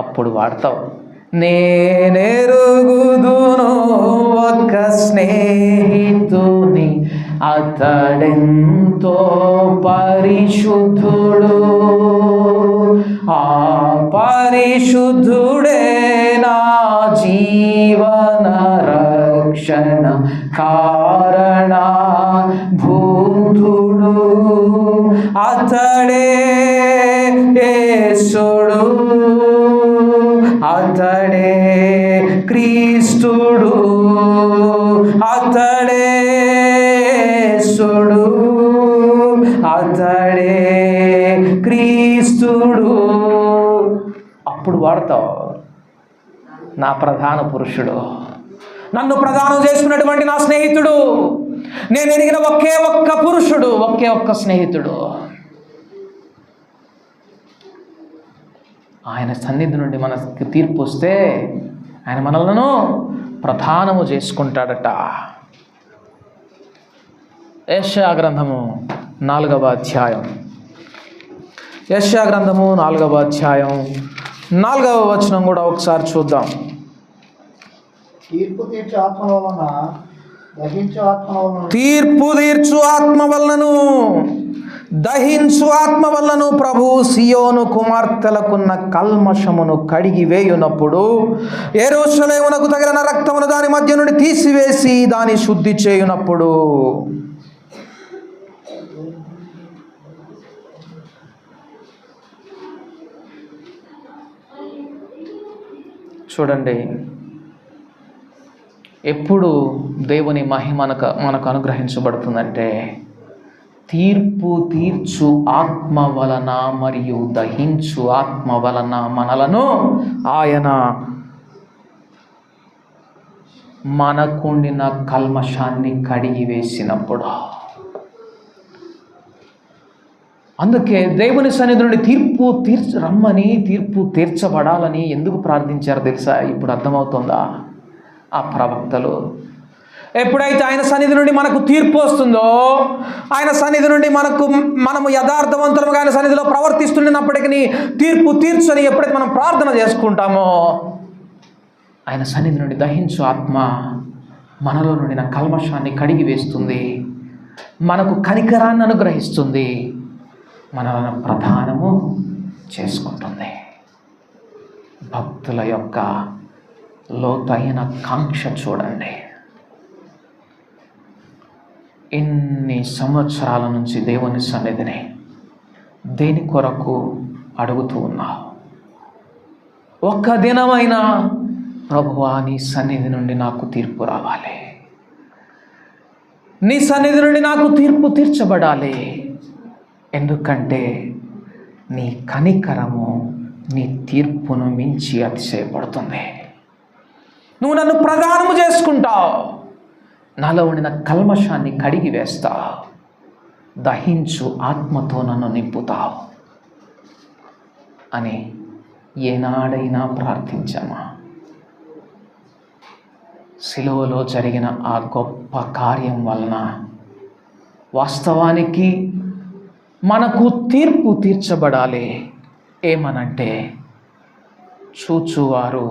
అప్పుడు వాడతావు, నేనెరుగుదును ఒక స్నేహితుని, అతడెంతో పరిశుద్ధుడు, ఆ పరిశుద్ధుడే నా జీవన రక్షణ కారణ భూతుడు, అతడే యేసుడు, అతడే క్రీస్తుడు, అతడే యేసుడు, అతడే క్రీస్తుడు. అప్పుడు వాడతావు, నా ప్రధాన పురుషుడు, నన్ను ప్రధానం చేసుకున్నటువంటి నా స్నేహితుడు, నేను ఎరిగిన ఒకే ఒక్క పురుషుడు, ఒకే ఒక్క స్నేహితుడు. ఆయన సన్నిధి నుండి మనకి తీర్పు వస్తే ఆయన మనలను ప్రధానము చేసుకుంటాడట. యెషయా గ్రంథము 4వ అధ్యాయం. యెషయా గ్రంథము 4వ అధ్యాయం 4వ వచనం కూడా ఒకసారి చూద్దాం.
తీర్పు తీర్చు ఆత్మ వలన
దహించు ఆత్మ వలన ప్రభు సియోను కుమార్తెలకున్న కల్మషమును కడిగి వేయునప్పుడు యెరూషలేమునకు తగిలిన రక్తమును దాని మధ్య నుండి తీసివేసి దాని శుద్ధి చేయునప్పుడు. చూడండి, ఎప్పుడు దేవుని మహిమ మనకు అనుగ్రహించబడుతుందంటే తీర్పు తీర్చు ఆత్మ వలన మరియు దహించు ఆత్మ వలన మనలను ఆయన మనకుండిన కల్మషాన్ని కడిగి వేసినప్పుడు, అందుకే దేవుని సన్నిధి నుండి రమ్మని తీర్పు తీర్చబడాలని ఎందుకు ప్రార్థించారో తెలుసా? ఇప్పుడు అర్థమవుతుందా? ఆ ప్రవక్తలు ఎప్పుడైతే ఆయన సన్నిధి నుండి మనకు తీర్పు వస్తుందో, ఆయన సన్నిధి నుండి మనము యథార్థవంతులుగా ఆయన సన్నిధిలో ప్రవర్తిస్తున్నప్పటికీ తీర్పు తీర్చని ఎప్పుడైతే మనం ప్రార్థన చేసుకుంటామో, ఆయన సన్నిధి నుండి దహించు ఆత్మ మనలో నుండి కల్మషాన్ని కడిగి వేస్తుంది, మనకు కనికరాన్ని అనుగ్రహిస్తుంది, మనలను ప్రధానము చేసుకుంటుంది. భక్తుల యొక్క లోతైన కాంక్ష చూడండి. ఇన్ని సంవత్సరాల నుంచి దేవుని సన్నిధిని దేని కొరకు అడుగుతూ ఉన్నావు? ఒక్క దినమైనా ప్రభువా నీ సన్నిధి నుండి నాకు తీర్పు రావాలి, నీ సన్నిధి నుండి నాకు తీర్పు తీర్చబడాలి. ఎందుకంటే నీ కనికరము నీ తీర్పును మించి అతిశయపడుతుంది. నువ్వు నన్ను ప్రదానము చేసుకుంటావు, నాలో ఉండిన కల్మషాన్ని కడిగి వేస్తావు, దహించు ఆత్మతో నన్ను నింపుతావు అని ఏనాడైనా ప్రార్థించామా? సిలువలో జరిగిన ఆ గొప్ప కార్యం వలన వాస్తవానికి మనకు తీర్పు తీర్చబడాలి. ఏమనంటే చూచువారు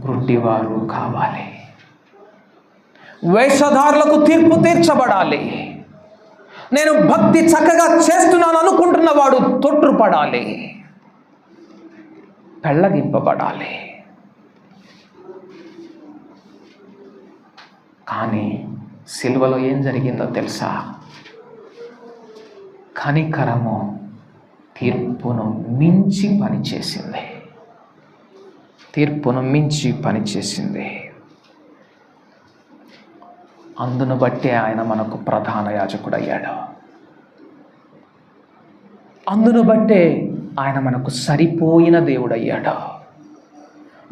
గ్రుడ్డివారు కావాలి, వేషధారులకు తీర్పు తీర్చబడాలి. నేను భక్తి చక్కగా చేస్తున్నాను అనుకుంటున్న వాడు తొట్రుపడాలి, పెళ్ళగింపబడాలి. కానీ సిలువలో ఏం జరిగిందో తెలుసా? కనికరము తీర్పును మించి పనిచేసింది, తీర్పును మించి పనిచేసింది. అందును బట్టే ఆయన మనకు ప్రధాన యాజకుడు అయ్యాడు. అందును బట్టే ఆయన మనకు సరిపోయిన దేవుడు అయ్యాడు,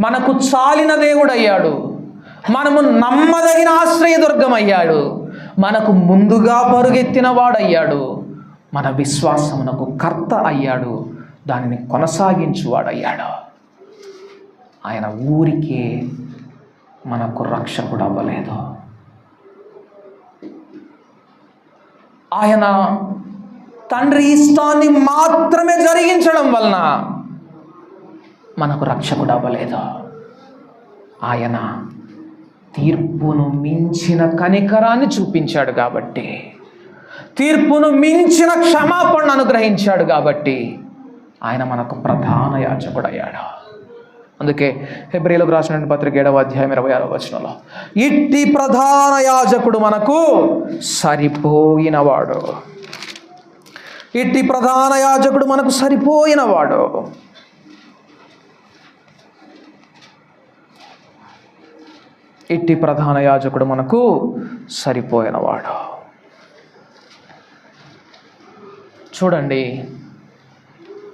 మనకు చాలిన దేవుడు అయ్యాడు, మనము నమ్మదగిన ఆశ్రయదుర్గం అయ్యాడు, మనకు ముందుగా పరుగెత్తిన వాడయ్యాడు, మన విశ్వాసమునకు కర్త అయ్యాడు, దానిని కొనసాగించువాడయ్యాడు. ఆయన ఊరికే మనకు రక్షకుడు అవ్వలేదు, ఆయన తండ్రి ఇష్టాన్ని మాత్రమే జరిగించడం వలన మనకు రక్షకుడు అవ్వలేదు. ఆయన తీర్పును మించిన కనికరాన్ని చూపించాడు కాబట్టి, తీర్పును మించిన క్షమాపణ అనుగ్రహించాడు కాబట్టి ఆయన మనకు ప్రధాన యాజకుడు అయ్యాడు. అందుకే హెబ్రీయులకు రాసిన పత్రిక 7వ అధ్యాయం 26వ వచనంలో ఇట్టి ప్రధాన యాజకుడు మనకు సరిపోయినవాడు, ఇట్టి ప్రధాన యాజకుడు మనకు సరిపోయినవాడు. ఇట్టి ప్రధాన యాజకుడు మనకు సరిపోయినవాడు. చూడండి,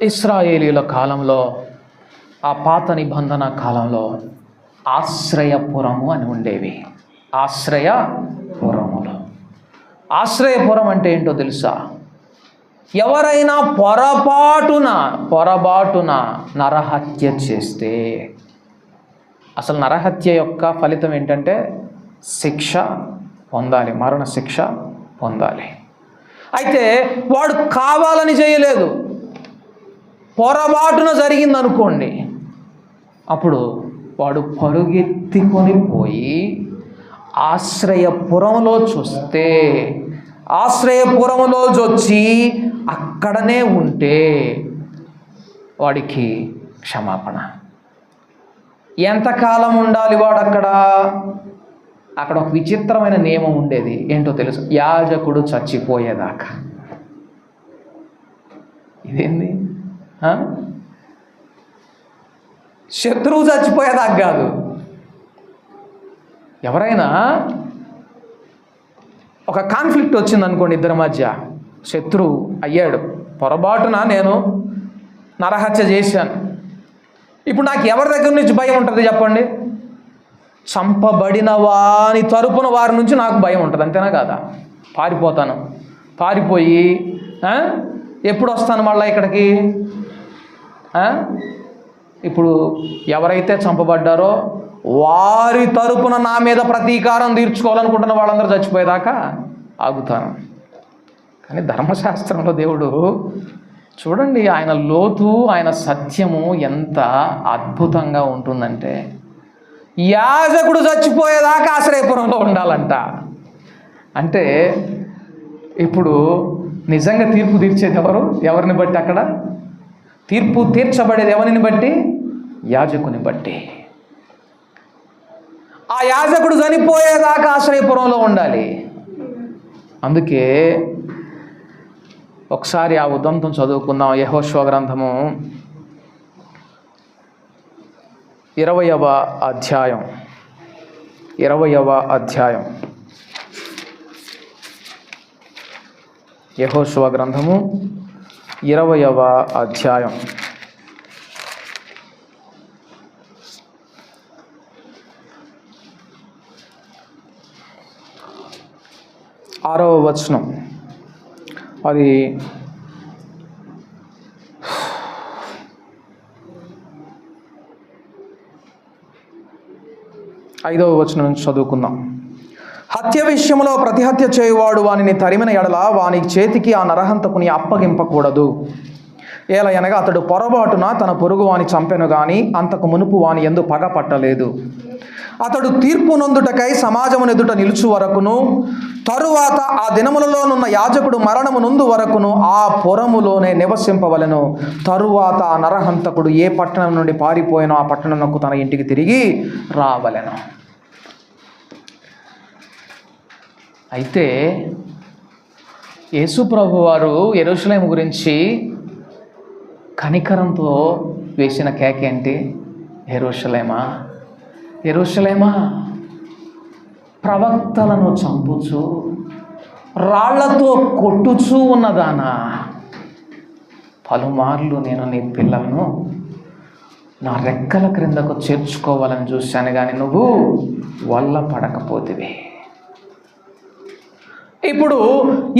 ఇశ్రాయేలీయుల కాలంలో, ఆ పాత నిబంధన కాలంలో ఆశ్రయపురము అని ఉండేవి. ఆశ్రయపురములు. ఆశ్రయపురం అంటే ఏంటో తెలుసా? ఎవరైనా పొరపాటున నరహత్య చేస్తే, అసలు నరహత్య యొక్క ఫలితం ఏంటంటే శిక్ష పొందాలి, మరణ శిక్ష పొందాలి. అయితే వాడు కావాలని చేయలేదు, పొరపాటున జరిగిందనుకోండి, అప్పుడు వాడు పరుగెత్తుకొని పోయి ఆశ్రయపురంలో చూస్తే, ఆశ్రయపురంలో వచ్చి అక్కడనే ఉంటే వాడికి క్షమాపణ. ఎంతకాలం ఉండాలి వాడు అక్కడ? అక్కడ ఒక విచిత్రమైన నియమం ఉండేది, ఏంటో తెలుసు? యాజకుడు చచ్చిపోయేదాకా. ఇదేంది? శత్రువు చచ్చిపోయేదాకా కాదు. ఎవరైనా ఒక కాన్ఫ్లిక్ట్ వచ్చిందనుకోండి ఇద్దరి మధ్య, శత్రువు అయ్యాడు, పొరపాటున నేను నరహత్య చేశాను. ఇప్పుడు నాకు ఎవరి దగ్గర నుంచి భయం ఉంటుంది చెప్పండి? చంపబడిన వాని తరపున వారి నుంచి నాకు భయం ఉంటుంది, అంతేనా కాదా? పారిపోతాను. పారిపోయి ఎప్పుడు వస్తాను మళ్ళీ ఇక్కడికి? ఇప్పుడు ఎవరైతే చంపబడ్డారో వారి తరపున నా మీద ప్రతీకారం తీర్చుకోవాలనుకుంటున్న వాళ్ళందరూ చచ్చిపోయేదాకా ఆగుతాను. కానీ ధర్మశాస్త్రంలో దేవుడు చూడండి, ఆయన లోతు, ఆయన సత్యము ఎంత అద్భుతంగా ఉంటుందంటే, యాజకుడు చచ్చిపోయేదాకా ఆశ్రయపురంలో ఉండాలంట. అంటే ఇప్పుడు నిజంగా తీర్పు తీర్చేది ఎవరు? ఎవరిని బట్టి? అక్కడ తీర్పు తీర్చబడేది ఎవరిని బట్టి? యాజకుని బట్టి. ఆ యాజకుడు చనిపోయేదాకా ఆశ్రయపురంలో ఉండాలి. అందుకే ఒకసారి ఆ ఉదంతం చదువుకుందాం. యెహోషువ గ్రంథము 20వ అధ్యాయం. యెహోషువ గ్రంథము 20వ అధ్యాయం. ఆరవ వచనం. అది 5వ వచనం నుంచి చదువుకుందాం. హత్య విషయంలో ప్రతిహత్య చేయువాడు వానిని తరిమిన ఎడల వాని చేతికి ఆ నరహంతకుని అప్పగింపకూడదు. ఏలయనగా అతడు పొరపాటున తన పొరుగు వాని చంపెను గాని అంతకు మునుపు వాని యందు పగ పట్టలేదు. అతడు తీర్పు నొందుటకై సమాజమును ఎదుట నిలుచు వరకును, తరువాత ఆ దినములలోనున్న యాజకుడు మరణము నొందు వరకును ఆ పురములోనే నివసింపవలెను. తరువాత ఆ నరహంతకుడు ఏ పట్టణం నుండి పారిపోయినో ఆ పట్టణమునకు తన ఇంటికి తిరిగి రావలెను. అయితే యేసు ప్రభు వారు యెరూషలేము గురించి కనికరంతో వేసిన కేక ఏంటి? యెరూషలేమా, యెరూషలేమా, ప్రవక్తలను చంపుచు రాళ్లతో కొట్టుచూ ఉన్నదానా, పలుమార్లు నేను నీ పిల్లలను నా రెక్కల క్రిందకు చేర్చుకోవాలని చూశాను కానీ నువ్వు వల్ల పడకపోతివి. ఇప్పుడు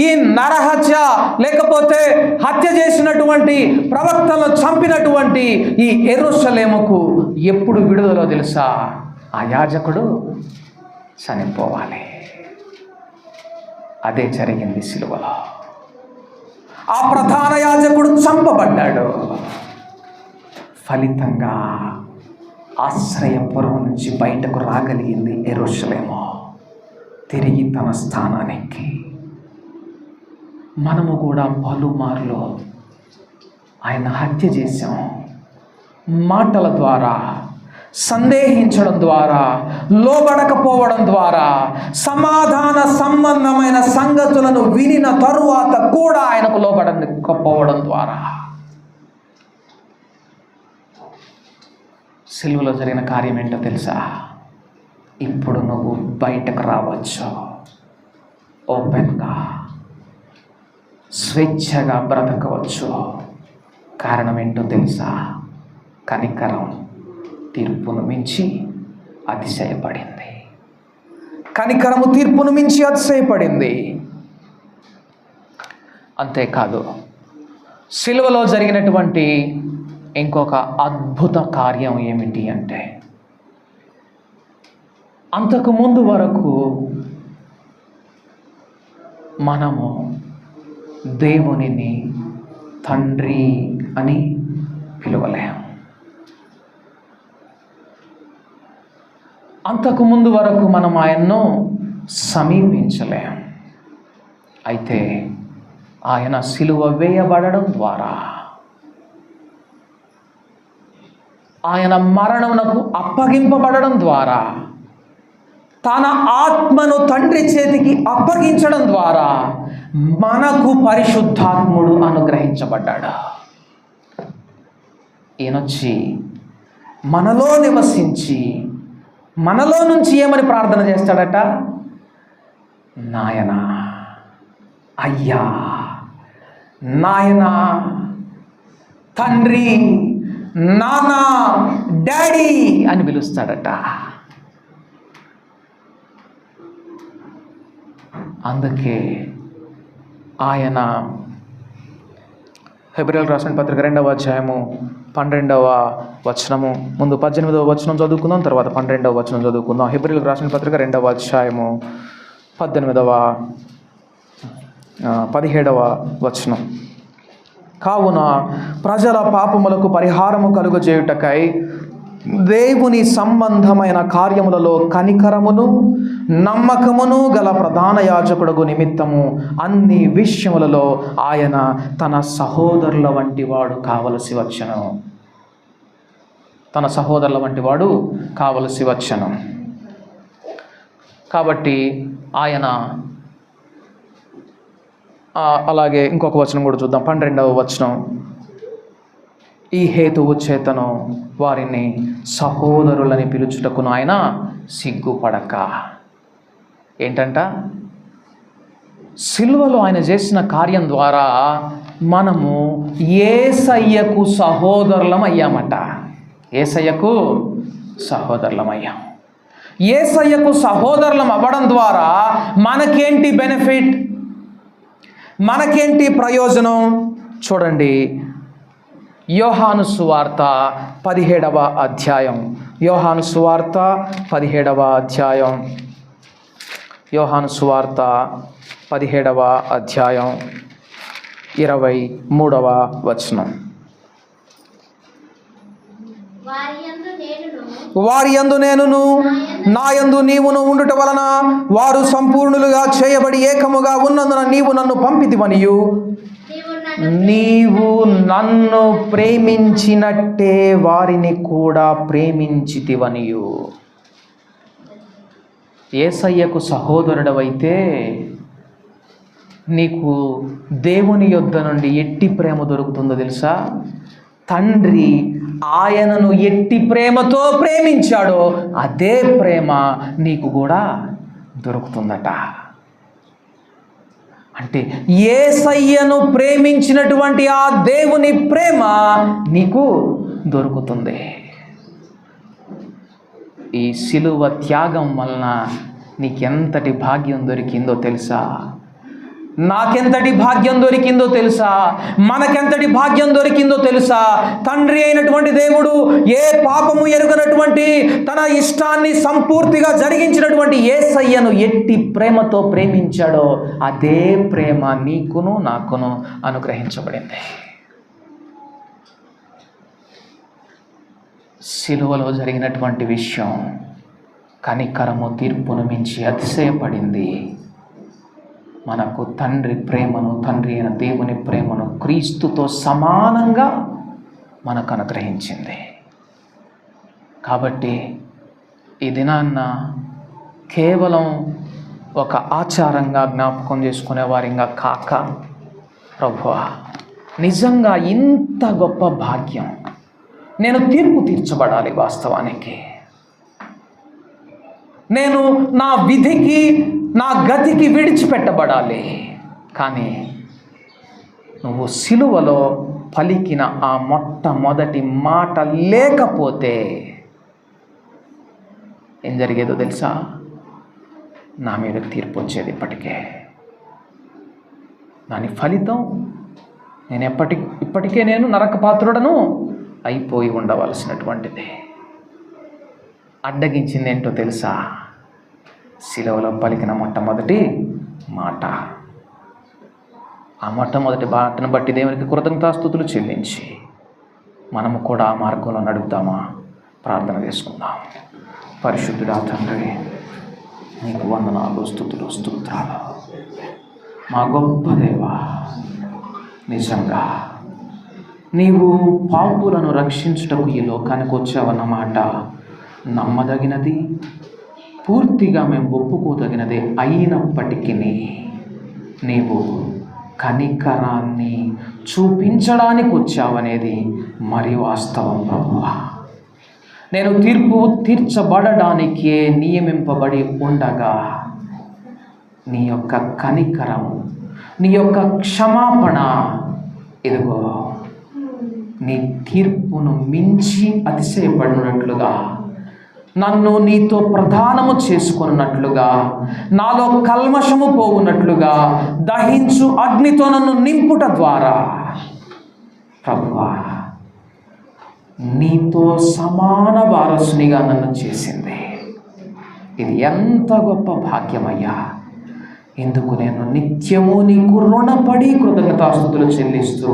ఈ నరహత్య లేకపోతే హత్య చేసినటువంటి ప్రవక్తలను చంపినటువంటి ఈ యెరూషలేముకు ఎప్పుడు విడుదల తెలుసా? ఆ యాజకుడు చనిపోవాలి. అదే జరిగింది సిలువలో. ఆ ప్రధాన యాజకుడు చంపబడ్డాడు. ఫలితంగా ఆశ్రయపురం నుంచి బయటకు రాగలిగింది యెరూషలేము తిరిగి తన స్థానానికి. మనము కూడా పలుమార్లు ఆయన హత్య చేశాం. మాటల ద్వారా, సందేహించడం ద్వారా, లోబడకపోవడం ద్వారా, సమాధాన సంబంధమైన సంగతులను వినిన తరువాత కూడా ఆయనకు లోబడకపోవడం ద్వారా సిలువలో జరిగిన కార్యం ఏంటో తెలుసా? ఇప్పుడు నువ్వు బయటకు రావచ్చు. ఓపెన్గా స్వేచ్ఛగా బ్రతకవచ్చు. కారణం ఏంటో తెలుసా? కనికరం తీర్పును మించి అతిశయపడింది. కనికరము తీర్పును మించి అతిశయపడింది. అంతేకాదు, సిలువలో జరిగినటువంటి ఇంకొక అద్భుత కార్యం ఏమిటి అంటే, అంతకు ముందు వరకు మనము దేవునిని తండ్రి అని పిలవలేము. అంతకు ముందు వరకు మనం ఆయన్ను సమీపించలేం. అయితే ఆయన సిలువ వేయబడడం ద్వారా, ఆయన మరణమునకు అప్పగింపబడడం ద్వారా, తన ఆత్మను తండ్రి చేతికి అప్పగించడం ద్వారా మనకు పరిశుద్ధాత్ముడు అనుగ్రహించబడ్డాడు. ఈయనొచ్చి మనలో నివసించి మనలో నుంచి ఏమని ప్రార్థన చేస్తాడట? నాయనా, అయ్యా, నాయనా, తండ్రి, నాన్న, డాడీ అని పిలుస్తాడట. అందుకే ఆయన హెబ్రీయులకు రాసిన పత్రిక 2వ అధ్యాయము 12వ వచనము, ముందు 18వ వచనం చదువుకుందాం, తర్వాత 12వ వచనం చదువుకుందాం. హెబ్రీయులకు రాసిన పత్రిక 2వ అధ్యాయము 17వ వచనం. కావున ప్రజల పాపములకు పరిహారము కలుగజేయుటకై దేవుని సంబంధమైన కార్యములలో కనికరమును నమ్మకమును గల ప్రధాన యాజకుడుగు నిమిత్తము అన్ని విషయములలో ఆయన తన సహోదరుల వంటి వాడు కావలసి వచ్చెను. తన సహోదరుల వంటి వాడు కావలసి వచ్చెను. కాబట్టి ఆయన అలాగే ఇంకొక వచనం కూడా చూద్దాం, 12వ వచనం. ఈ హేతువు చేతను వారిని సహోదరులని పిలుచుటకును ఆయన సిగ్గుపడక. ఏంటంట? సిలువలో ఆయన చేసిన కార్యం ద్వారా మనము యేసయ్యకు సహోదరులం అయ్యామట. యేసయ్యకు సహోదరులం అయ్యాం. యేసయ్యకు సహోదరులం అవ్వడం ద్వారా మనకేంటి బెనిఫిట్, మనకేంటి ప్రయోజనం? చూడండి, యోహాను సువార్త 17వ అధ్యాయం. యోహాను సువార్త 17వ అధ్యాయం. యోహాను సువార్త 17వ అధ్యాయం 23వ వచనం. వారి యందు నేనును నా యందు నీవును ఉండుట వలన వారు సంపూర్ణులుగా చేయబడి ఏకముగా ఉన్నందున నీవు నన్ను పంపితివనియు నీవు నన్ను ప్రేమించినట్టే వారిని కూడా ప్రేమించితివనియు. యేసయ్యకు సహోదరుడవైతే నీకు దేవుని యొద్ద నుండి ఎట్టి ప్రేమ దొరుకుతుందో తెలుసా? తండ్రి ఆయనను ఎట్టి ప్రేమతో ప్రేమించాడో అదే ప్రేమ నీకు కూడా దొరుకుతుందట. అంటే యేసయ్యను ప్రేమించినటువంటి ఆ దేవుని ప్రేమ నీకు దొరుకుతుంది. ఈ సిలువ త్యాగం వలన నీకెంతటి భాగ్యం దొరికిందో తెలుసా? నాకెంతటి భాగ్యం దొరికిందో తెలుసా? మనకెంతటి భాగ్యం దొరికిందో తెలుసా? తండ్రి అయినటువంటి దేవుడు ఏ పాపము ఎరుగనటువంటి తన ఇష్టాన్ని సంపూర్తిగా జరిగించినటువంటి యేసయ్యను ఎట్టి ప్రేమతో ప్రేమించాడో అదే ప్రేమ నీకును నాకును అనుగ్రహించబడింది. సిలువలో జరిగినటువంటి విషయం కనికరము తీర్పును మించి అతిశయపడింది. మనకు తండ్రి ప్రేమను, తండ్రి అయిన దేవుని ప్రేమను క్రీస్తుతో సమానంగా మనకు అనుగ్రహించింది. కాబట్టి ఈ దినాన్న కేవలం ఒక ఆచారంగా జ్ఞాపకం చేసుకునే వారిగా కాక, ప్రభువా నిజంగా ఇంత గొప్ప భాగ్యం, నేను తీర్పు తీర్చబడాలి. వాస్తవానికి నేను నా విధికి నా గతికి విడిచిపెట్టబడాలి. కానీ నువ్వు సిలువలో పలికిన ఆ మొట్టమొదటి మాట లేకపోతే ఏం జరిగేదో తెలుసా? నా మీద తీర్పు వచ్చేది. దాని ఫలితం నేను ఇప్పటికే నేను నరకపాత్రుడను అయిపోయి ఉండవలసినటువంటిది. అడ్డగించింది ఏంటో తెలుసా? సిలువలో పలికిన మొట్టమొదటి మాట. ఆ మొట్టమొదటి మాటను బట్టి దేవునికి కృతజ్ఞతాస్తుతులు చెల్లించి మనము కూడా ఆ మార్గంలో నడుపుతామా? ప్రార్థన చేసుకుందాం. పరిశుద్ధుడా తండ్రి, నీకు వందనాలు, స్తుతులు, స్తోత్రాలు. మా గొప్ప దేవా, నిజంగా నీవు పాపులను రక్షించుటకు ఈ లోకానికి వచ్చావన్నమాట నమ్మదగినది, పూర్తిగా మేము ఒప్పుకోదగినదే. అయినప్పటికీ నీవు కనికరాన్ని చూపించడానికి వచ్చావనేది మరి వాస్తవం ప్రభువా. నేను తీర్పు తీర్చబడడానికే నియమింపబడి ఉండగా నీ యొక్క కనికరము, నీ యొక్క క్షమాపణ ఇదిగో నీ తీర్పును మించి అతిశయపడినట్లుగా, నన్ను నీతో ప్రధానము చేసుకున్నట్లుగా, నాలో కల్మషము పోవునట్లుగా దహించు అగ్నితో నన్ను నింపుట ద్వారా ప్రభువా నీతో సమాన వారసునిగా నన్ను చేసింది. ఇది ఎంత గొప్ప భాగ్యమయ్యా! ఇందుకు నేను నిత్యము నీకు రుణపడి కృతజ్ఞతాస్తుతులు చెల్లిస్తూ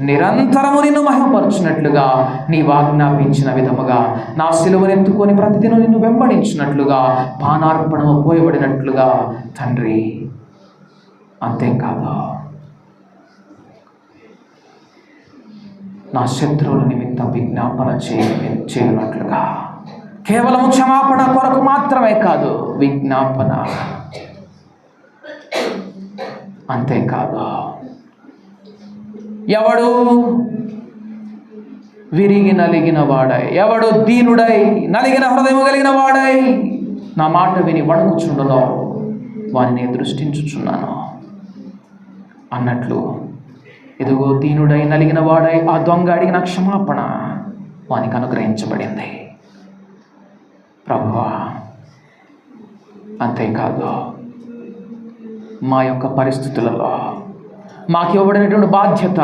నిరంతరము నిన్ను మహిమపరచునట్లుగా, నీవు ఆజ్ఞాపించిన విధముగా నా సిలువనెత్తుకొని ప్రతిదినం నిన్ను వెంబడించినట్లుగా, పానార్పణము పోయబడినట్లుగా తండ్రి. అంతేకాదు, నా శత్రువుల నిమిత్తం విజ్ఞాపన చేయనట్లుగా, కేవలం క్షమాపణ కొరకు మాత్రమే కాదు, విజ్ఞాపన. అంతేకాదు, ఎవడు విరిగి నలిగిన వాడై, ఎవడు దీనుడై నలిగిన హృదయం కలిగిన వాడై నా మాట విని వణుకుచుండునో వారిని దృష్టించుచున్నాను అన్నట్లు, ఇదిగో దీనుడై నలిగిన వాడై ఆ దొంగ అడిగిన క్షమాపణ వానికి అనుగ్రహించబడింది ప్రభువా. అంతేకాదు, మా యొక్క పరిస్థితులలో మాకు ఇవ్వబడినటువంటి బాధ్యత,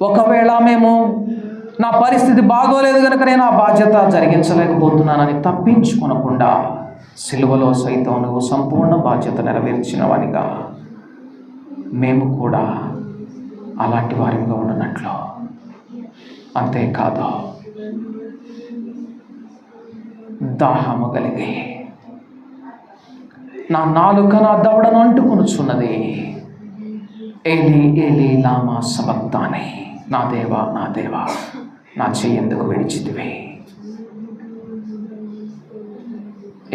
ఒకవేళ మేము నా పరిస్థితి బాగోలేదు కనుక నేను ఆ బాధ్యత జరిగించలేకపోతున్నానని తప్పించుకొనకుండా, సిలువలో సైతం నువ్వు సంపూర్ణ బాధ్యత నెరవేర్చిన వానిగా మేము కూడా అలాంటి వారిగా ఉండనట్లు. అంతేకాదు, దాహము కలిగి నా నాలుక నా దవడను అంటుకొనుచున్నది, ఏలీ ఏలీ లామా సబక్తాని, నా దేవా నా దేవా నా చెయ్యి ఎందుకు విడిచితివి.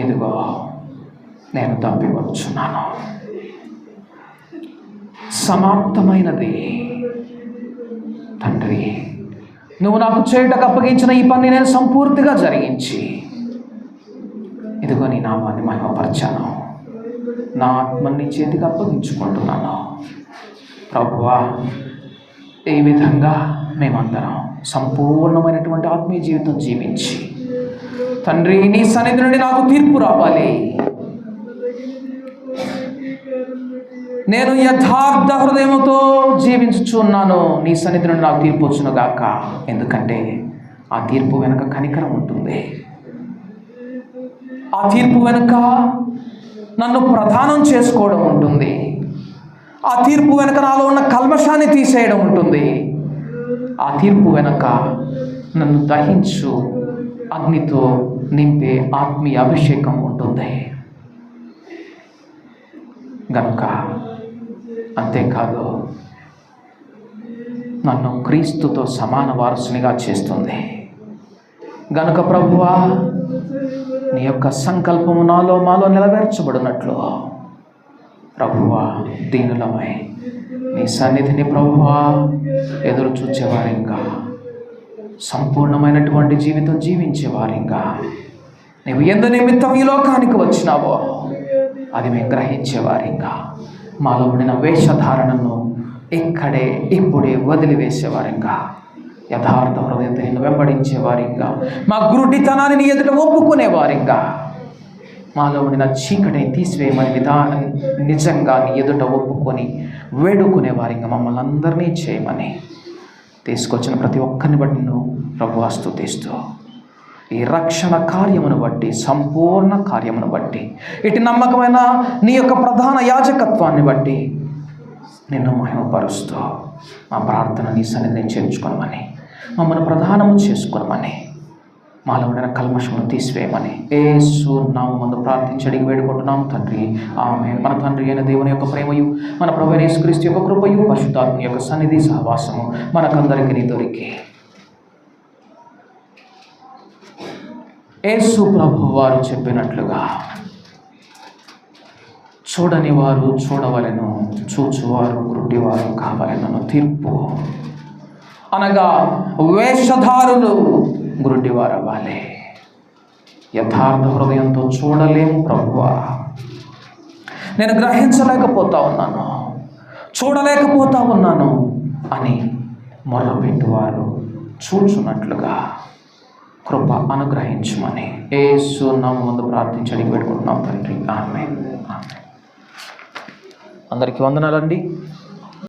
ఇదిగో నేను తప్పివచ్చున్నాను. సమాప్తమైనది తండ్రి. నువ్వు నాకు చేయుటకు అప్పగించిన ఈ పని నేను సంపూర్తిగా జరిగించి, ఇదిగో నీ నామాన్ని మహిమపరచాను. నా ఆత్మని నీ చేతికి అప్పగించుకుంటున్నాను ప్రభువా. ఈ విధంగా మేమందరం సంపూర్ణమైనటువంటి ఆత్మీయ జీవితం జీవించి తండ్రి, నీ సన్నిధి నుండి నాకు తీర్పు రావాలి. నేను యథార్థ హృదయముతో జీవించుచున్నాను. నీ సన్నిధి నుండి నాకు తీర్పు వచ్చును గాక. ఎందుకంటే ఆ తీర్పు వెనుక కనికరం ఉంటుంది. ఆ తీర్పు వెనుక నన్ను ప్రధానం చేసుకోవడం ఉంటుంది. ఆ తీర్పు వెనుక నాలో ఉన్న కల్మషాన్ని తీసేయడం ఉంటుంది. ఆ తీర్పు వెనుక నన్ను దహించు అగ్నితో నింపే ఆత్మీయ అభిషేకం ఉంటుంది గనుక, అంతేకాదు నన్ను క్రీస్తుతో సమాన వారసునిగా చేస్తుంది గనుక ప్రభువా, నీ యొక్క సంకల్పము నాలో మాలో నెరవేర్చబడినట్లు ప్రభువా, దీనులమై నీ సన్నిధిని ప్రభువా ఎదురు చూచేవారింగా, సంపూర్ణమైనటువంటి జీవితం జీవించేవారింగా, నీవు ఎందు నిమిత్తం ఈ లోకానికి వచ్చినావో అది మేము గ్రహించేవారింగా, మాలో ఉండిన వేషధారణను ఇక్కడే ఇప్పుడే వదిలివేసేవారింగా, యథార్థ హృదయంతో నిన్ను వెంబడించేవారింగా, మా గురుడితనాన్ని నీ ఎదుట ఒప్పుకునేవారింగా, మాలో ఉండిన చీకటిని తీసివేయమని నిజంగా నీ ఎదుట ఒప్పుకొని వేడుకునేవారింగా మమ్మల్ని అందరినీ చేయమని తీసుకొచ్చిన ప్రతి ఒక్కరిని బట్టి నువ్వు ప్రభువా స్తుతిస్తూ, ఈ రక్షణ కార్యమును బట్టి, సంపూర్ణ కార్యమును బట్టి, ఇటు నమ్మకమైన నీ యొక్క ప్రధాన యాజకత్వాన్ని బట్టి నిన్ను మహిమపరుస్తూ మా ప్రార్థన నీ సన్నిధిని చేర్చుకోమని, మమ్మల్ని ప్రధానము చేసుకునమని, మాలో ఉండిన కల్మషమును తీసివేయమని యేసు నామమున ప్రార్థించి అడిగి వేడుకుంటున్నాము తండ్రి. ఆమేన్. మన తండ్రి అయిన దేవుని యొక్క ప్రేమయు, మన ప్రభువైన యేసుక్రీస్తు యొక్క కృపయు, పరిశుద్ధాత్మ యొక్క సన్నిధి సహవాసము మనకందరికీ దొరికి యేసు ప్రభు వారు చెప్పినట్లుగా చూడని వారు చూడవలెను, చూచువారు గుడ్డివారు కావలెను. తీర్పు అనగా వేషధారులు గుడ్డివారు అవ్వాలి. యథార్థ హృదయంతో చూడలేము ప్రభువా. నేను గ్రహించలేకపోతా ఉన్నాను, చూడలేకపోతా ఉన్నాను అని మొరపెట్టువారు చూచున్నట్లుగా కృప అనుగ్రహించమని యేసు నామమున ముందు ప్రార్థించి అడిగి పెట్టుకుంటున్నాం తండ్రి. ఆమేన్. అందరికీ వందనాలండి.